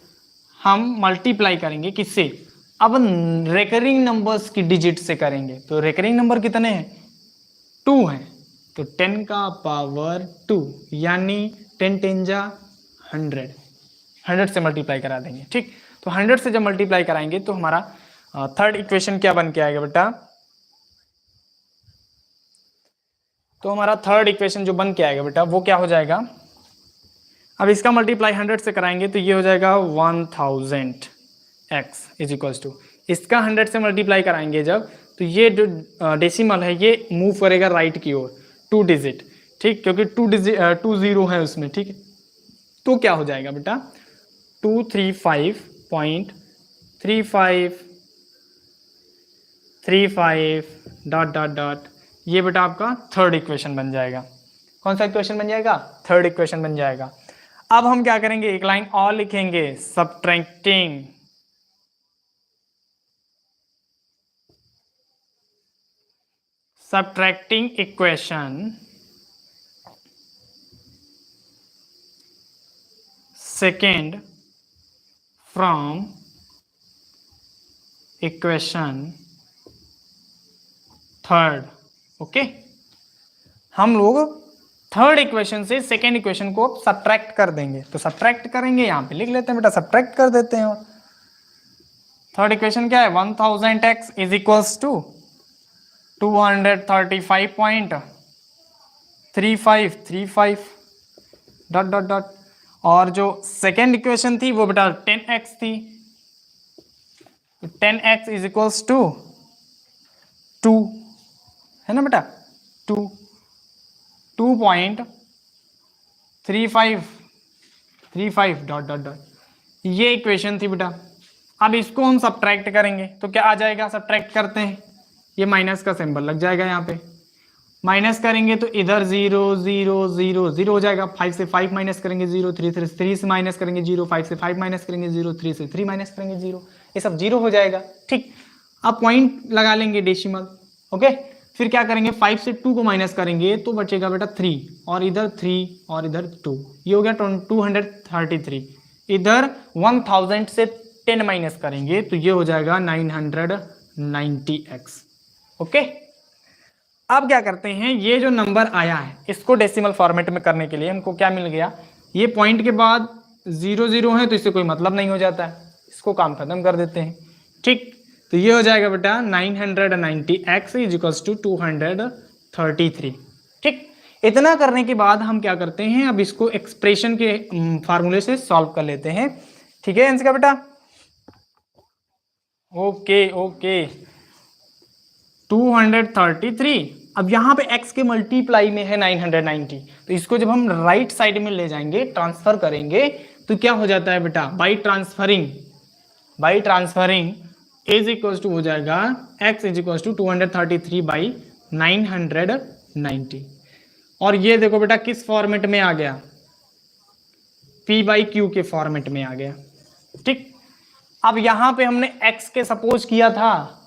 हम मल्टीप्लाई करेंगे किससे, अब रेकरिंग नंबर्स की डिजिट से करेंगे। तो रेकरिंग नंबर कितने हैं, 2 हैं, तो 10 का पावर 2 यानी 10 10 जा 100, 100 से मल्टीप्लाई करा देंगे, ठीक। तो 100 से जब मल्टीप्लाई कराएंगे तो हमारा थर्ड इक्वेशन क्या बन के आएगा बेटा, तो हमारा थर्ड इक्वेशन जो बन के आएगा बेटा वो क्या हो जाएगा, अब इसका मल्टीप्लाई 100 से कराएंगे तो ये हो जाएगा 1000 x इज इक्वल्स टू, इसका 100 से मल्टीप्लाई कराएंगे जब, तो ये जो डेसिमल है ये मूव करेगा राइट की ओर 2 डिजिट, ठीक, क्योंकि 2 जीरो है उसमें, ठीक। तो क्या हो जाएगा बेटा 235.3535 डॉट डॉट डॉट, ये बेटा आपका थर्ड इक्वेशन बन जाएगा। कौन सा इक्वेशन बन जाएगा, थर्ड इक्वेशन बन जाएगा। अब हम क्या करेंगे, एक लाइन और लिखेंगे, subtracting equation second from equation third, okay. हम लोग थर्ड इक्वेशन से सेकेंड इक्वेशन को सब्ट्रैक्ट कर देंगे, तो सब्ट्रैक्ट करेंगे, यहां पे लिख लेते हैं बेटा, सब्ट्रैक्ट कर देते हैं। थर्ड इक्वेशन क्या है, 1000x is equals to 235.3535 dot dot dot, और जो सेकेंड इक्वेशन थी वो बेटा 10x थी, 10x इज इक्वल्स टू 2 है ना बेटा, 2.3535 डॉट डॉट डॉट, ये इक्वेशन थी बेटा। अब इसको हम सब्ट्रैक्ट करेंगे तो क्या आ जाएगा, सब्ट्रैक्ट करते हैं, ये माइनस का सिंबल लग जाएगा, यहाँ पे माइनस करेंगे तो इधर 0 0 0 0 हो जाएगा, 5 से 5 माइनस करेंगे 0, 3 से माइनस करेंगे 0, 5 से 5 माइनस करेंगे 0, 3 से 3 माइनस करेंगे 0, ये सब 0 हो जाएगा, ठीक। अब पॉइंट लगा लेंगे डेसिमल, ओके। फिर क्या करेंगे, 5 से 2 को माइनस करेंगे तो बचेगा बेटा 3, और इधर 3 और इधर 2, ये हो गया 233, इधर 1000 से 10 माइनस करेंगे तो ये हो जाएगा 990x, ओके। अब क्या करते हैं, ये जो नंबर आया है इसको डेसिमल फॉर्मेट में करने के लिए हमको क्या मिल गया, ये पॉइंट के बाद 0 0 है तो इससे कोई मतलब नहीं हो जाता है, इसको काम खत्म कर देते हैं, ठीक। तो ये हो जाएगा बेटा 990x इज इक्वल्स टू 233, ठीक। इतना करने के बाद हम क्या करते हैं, अब इसको एक्सप्रेशन के फार्मूले से सॉल्व कर लेते हैं, ठीक है आंसर का बेटा, ओके ओके। 233, अब यहाँ पे x के मल्टीप्लाई में है 990, तो इसको जब हम राइट साइड में ले जाएंगे, ट्रांसफर करेंगे तो क्या हो जाता है बेटा, by transferring is equal to हो जाएगा x इज इक्वल टू 233/990, और ये देखो बेटा किस फॉर्मेट में आ गया, p/q के फॉर्मेट में आ गया, ठीक। अब यहां पे हमने x के सपोज किया था,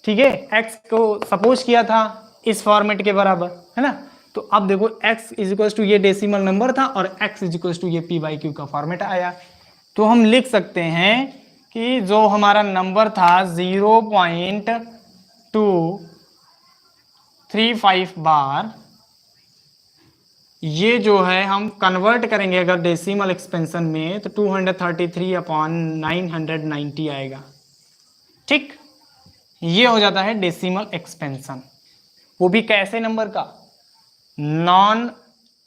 ठीक है, x को सपोज किया था इस फॉर्मेट के बराबर, है ना। तो अब देखो x इज इक्वल टू ये डेसिमल नंबर था और x इज इक्वल टू ये p/q का फॉर्मेट आया, तो हम लिख सकते हैं कि जो हमारा नंबर था 0.235 बार, ये जो है हम कन्वर्ट करेंगे अगर डेसिमल एक्सपेंशन में तो 233/990 आएगा। ठीक, ये हो जाता है डेसिमल एक्सपेंशन। वो भी कैसे नंबर का? नॉन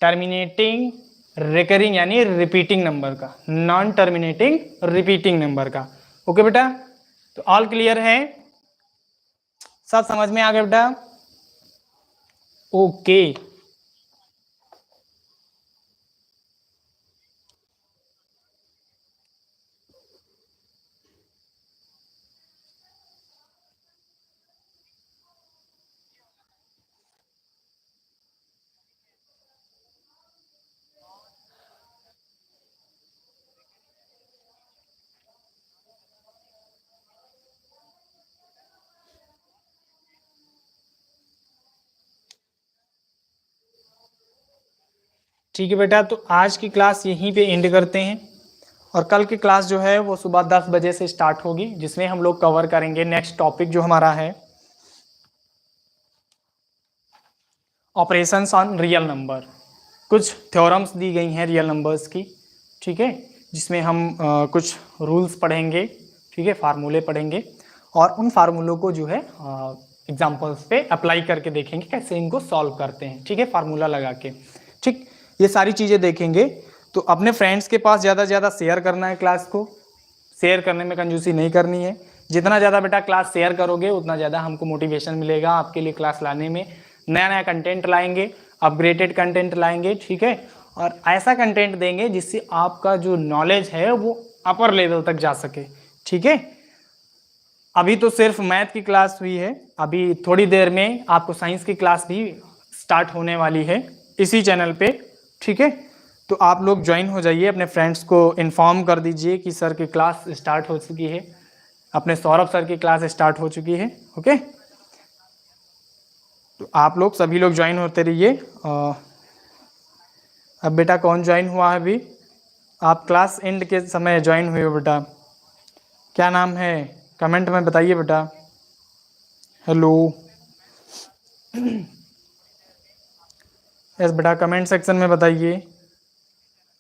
टर्मिनेटिंग रिकरिंग यानी रिपीटिंग नंबर का, नॉन टर्मिनेटिंग रिपीटिंग नंबर का। ओके बेटा, तो ऑल क्लियर है, सब समझ में आ गया बेटा? ओके, ठीक है बेटा, तो आज की क्लास यहीं पे एंड करते हैं और कल की क्लास जो है वो सुबह 10 बजे से स्टार्ट होगी, जिसमें हम लोग कवर करेंगे नेक्स्ट टॉपिक जो हमारा है ऑपरेशंस ऑन रियल नंबर। कुछ थ्योरम्स दी गई हैं रियल नंबर्स की, ठीक है, जिसमें हम कुछ रूल्स पढ़ेंगे, ठीक है, फार्मूले पढ़ेंगे और उन फार्मूलों को जो है एग्जाम्पल्स पे अप्लाई करके देखेंगे कैसे इनको सॉल्व करते हैं, ठीक है, फार्मूला लगा के। ठीक, ये सारी चीज़ें देखेंगे। तो अपने फ्रेंड्स के पास ज़्यादा से ज़्यादा शेयर करना है क्लास को, शेयर करने में कंजूसी नहीं करनी है। जितना ज़्यादा बेटा क्लास शेयर करोगे उतना ज़्यादा हमको मोटिवेशन मिलेगा आपके लिए क्लास लाने में। नया नया कंटेंट लाएंगे, अपग्रेडेड कंटेंट लाएंगे, ठीक है, और ऐसा कंटेंट देंगे जिससे आपका जो नॉलेज है वो अपर लेवल तक जा सके, ठीक है। अभी तो सिर्फ मैथ की क्लास हुई है, अभी थोड़ी देर में आपको साइंस की क्लास भी स्टार्ट होने वाली है इसी चैनल पे, ठीक है। तो आप लोग ज्वाइन हो जाइए, अपने फ्रेंड्स को इन्फॉर्म कर दीजिए कि सर की क्लास स्टार्ट हो चुकी है, अपने सौरभ सर की क्लास स्टार्ट हो चुकी है। ओके, तो आप लोग सभी लोग ज्वाइन होते रहिए। अब बेटा कौन ज्वाइन हुआ है अभी? आप क्लास एंड के समय ज्वाइन हुए हो बेटा, क्या नाम है कमेंट में बताइए बेटा। हेलो, यस बेटा, कमेंट सेक्शन में बताइए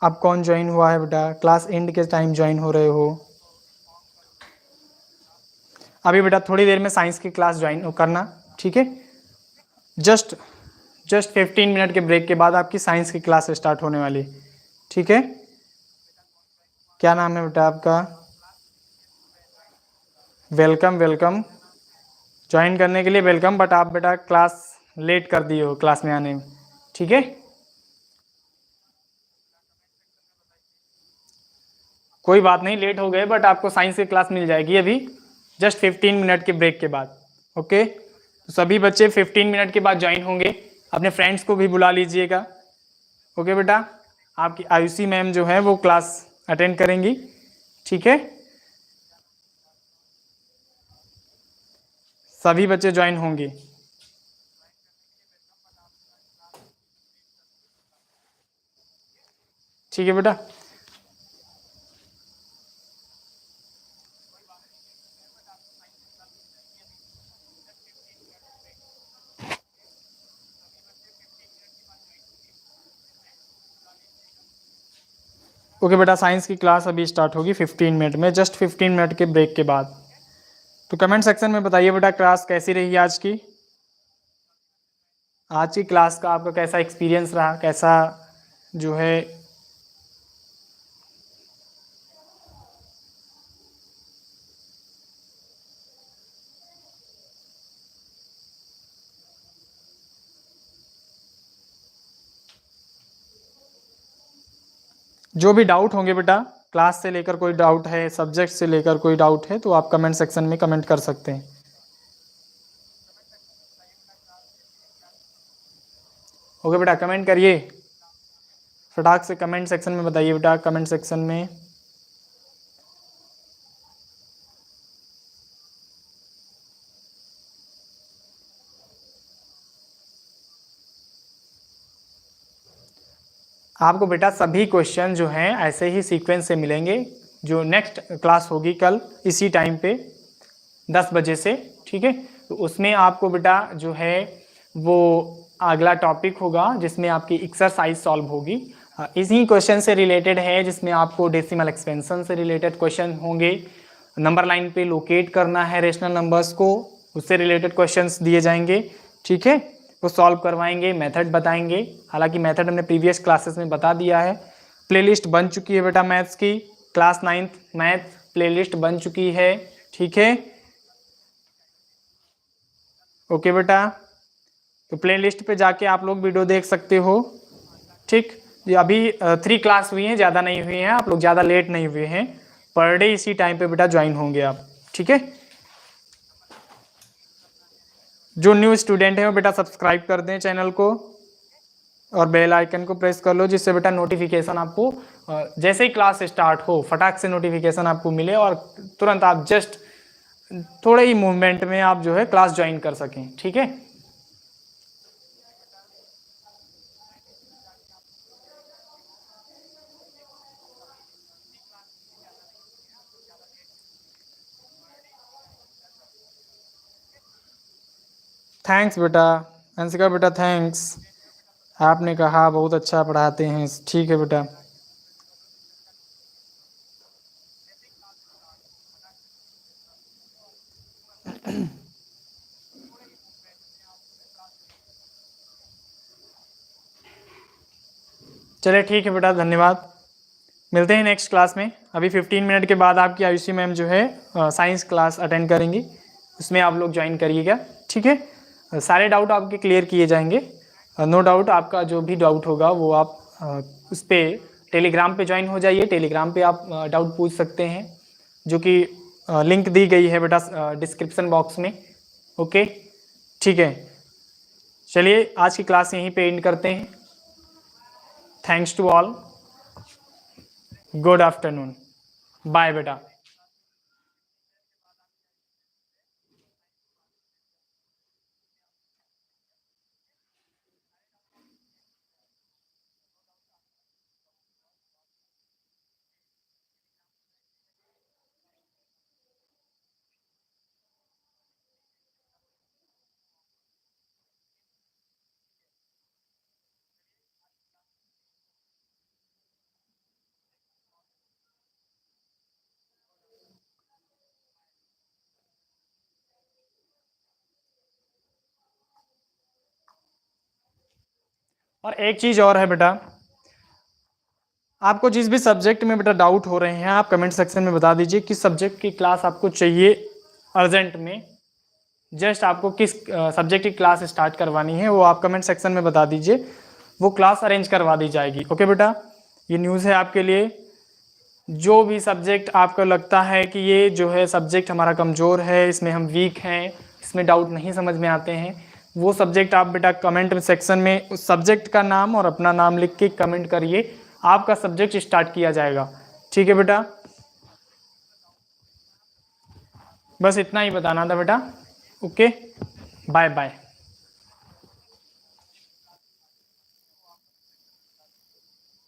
आप कौन ज्वाइन हुआ है बेटा, क्लास एंड के टाइम ज्वाइन हो रहे हो। अभी बेटा थोड़ी देर में साइंस की क्लास ज्वाइन करना, ठीक है। जस्ट 15 मिनट के ब्रेक के बाद आपकी साइंस की क्लास स्टार्ट होने वाली, ठीक है। क्या नाम है बेटा आपका? वेलकम वेलकम, ज्वाइन करने के लिए वेलकम, बट आप बेटा क्लास लेट कर दिए हो क्लास में आने में, ठीक है। कोई बात नहीं, लेट हो गए बट आपको साइंस की क्लास मिल जाएगी अभी जस्ट 15 मिनट के ब्रेक के बाद। ओके, तो सभी बच्चे 15 मिनट के बाद ज्वाइन होंगे, अपने फ्रेंड्स को भी बुला लीजिएगा। ओके बेटा, आपकी आयुषी मैम जो है वो क्लास अटेंड करेंगी, ठीक है। सभी बच्चे ज्वाइन होंगे। ठीक है बेटा, ओके बेटा, साइंस की क्लास अभी स्टार्ट होगी 15 मिनट में, जस्ट 15 मिनट के ब्रेक के बाद। तो कमेंट सेक्शन में बताइए बेटा क्लास कैसी रही आज की, आज की क्लास का आपका कैसा एक्सपीरियंस रहा, कैसा जो है जो भी डाउट होंगे बेटा, क्लास से लेकर कोई डाउट है, सब्जेक्ट से लेकर कोई डाउट है तो आप कमेंट सेक्शन में कमेंट कर सकते हैं। ओके बेटा, कमेंट करिए, फटाक से कमेंट सेक्शन में बताइए बेटा, कमेंट सेक्शन में। आपको बेटा सभी क्वेश्चन जो हैं ऐसे ही सीक्वेंस से मिलेंगे, जो नेक्स्ट क्लास होगी कल इसी टाइम पे 10 बजे से, ठीक है। तो उसमें आपको बेटा जो है वो अगला टॉपिक होगा जिसमें आपकी एक्सरसाइज सॉल्व होगी। इसी क्वेश्चन से रिलेटेड है, जिसमें आपको डेसिमल एक्सपेंशन से रिलेटेड क्वेश्चन होंगे। नंबर लाइन पे लोकेट करना है रेशनल नंबर्स को, उससे रिलेटेड क्वेश्चंस दिए जाएंगे, ठीक है। वो सॉल्व करवाएंगे, मेथड बताएंगे। हालांकि मेथड हमने प्रीवियस क्लासेस में बता दिया है। प्लेलिस्ट बन चुकी है बेटा मैथ्स की, क्लास 9th मैथ प्लेलिस्ट बन चुकी है, ठीक है। ओके बेटा, तो प्लेलिस्ट पे जाके आप लोग वीडियो देख सकते हो, ठीक। ये अभी 3 क्लास हुई हैं, ज़्यादा नहीं हुई हैं, आप लोग ज़्यादा लेट नहीं हुए हैं। पर डे इसी टाइम पे बेटा ज्वाइन होंगे आप, ठीक है। जो न्यू स्टूडेंट है वो बेटा सब्सक्राइब कर दें चैनल को और बेल आइकन को प्रेस कर लो, जिससे बेटा नोटिफिकेशन आपको जैसे ही क्लास स्टार्ट हो फटाक से नोटिफिकेशन आपको मिले और तुरंत आप जस्ट थोड़े ही मूवमेंट में आप जो है क्लास ज्वाइन कर सकें, ठीक है। थैंक्स बेटा अंशिका बेटा, थैंक्स। आपने कहा बहुत अच्छा पढ़ाते हैं, ठीक है बेटा। चलिए ठीक है बेटा, धन्यवाद। मिलते हैं नेक्स्ट क्लास में। अभी 15 मिनट के बाद आपकी आयुषी मैम जो है साइंस क्लास अटेंड करेंगी, उसमें आप लोग ज्वाइन करिएगा, ठीक है। सारे डाउट आपके क्लियर किए जाएंगे। नो डाउट, आपका जो भी डाउट होगा वो आप उस पर टेलीग्राम पे ज्वाइन हो जाइए। टेलीग्राम पे आप डाउट पूछ सकते हैं, जो कि लिंक दी गई है बेटा डिस्क्रिप्शन बॉक्स में, ओके, ठीक है। चलिए आज की क्लास यहीं पे एंड करते हैं। Thanks to all, good afternoon, bye बेटा। और एक चीज़ और है बेटा, आपको जिस भी सब्जेक्ट में बेटा डाउट हो रहे हैं आप कमेंट सेक्शन में बता दीजिए किस सब्जेक्ट की क्लास आपको चाहिए अर्जेंट में। जस्ट आपको किस सब्जेक्ट की क्लास स्टार्ट करवानी है वो आप कमेंट सेक्शन में बता दीजिए, वो क्लास अरेंज करवा दी जाएगी, ओके बेटा। ये न्यूज़ है आपके लिए। जो भी सब्जेक्ट आपको लगता है कि ये जो है सब्जेक्ट हमारा कमज़ोर है, इसमें हम वीक हैं, इसमें डाउट नहीं समझ में आते हैं, वो सब्जेक्ट आप बेटा कमेंट सेक्शन में उस सब्जेक्ट का नाम और अपना नाम लिख के कमेंट करिए, आपका सब्जेक्ट स्टार्ट किया जाएगा, ठीक है बेटा। बस इतना ही बताना था बेटा, ओके, बाय बाय।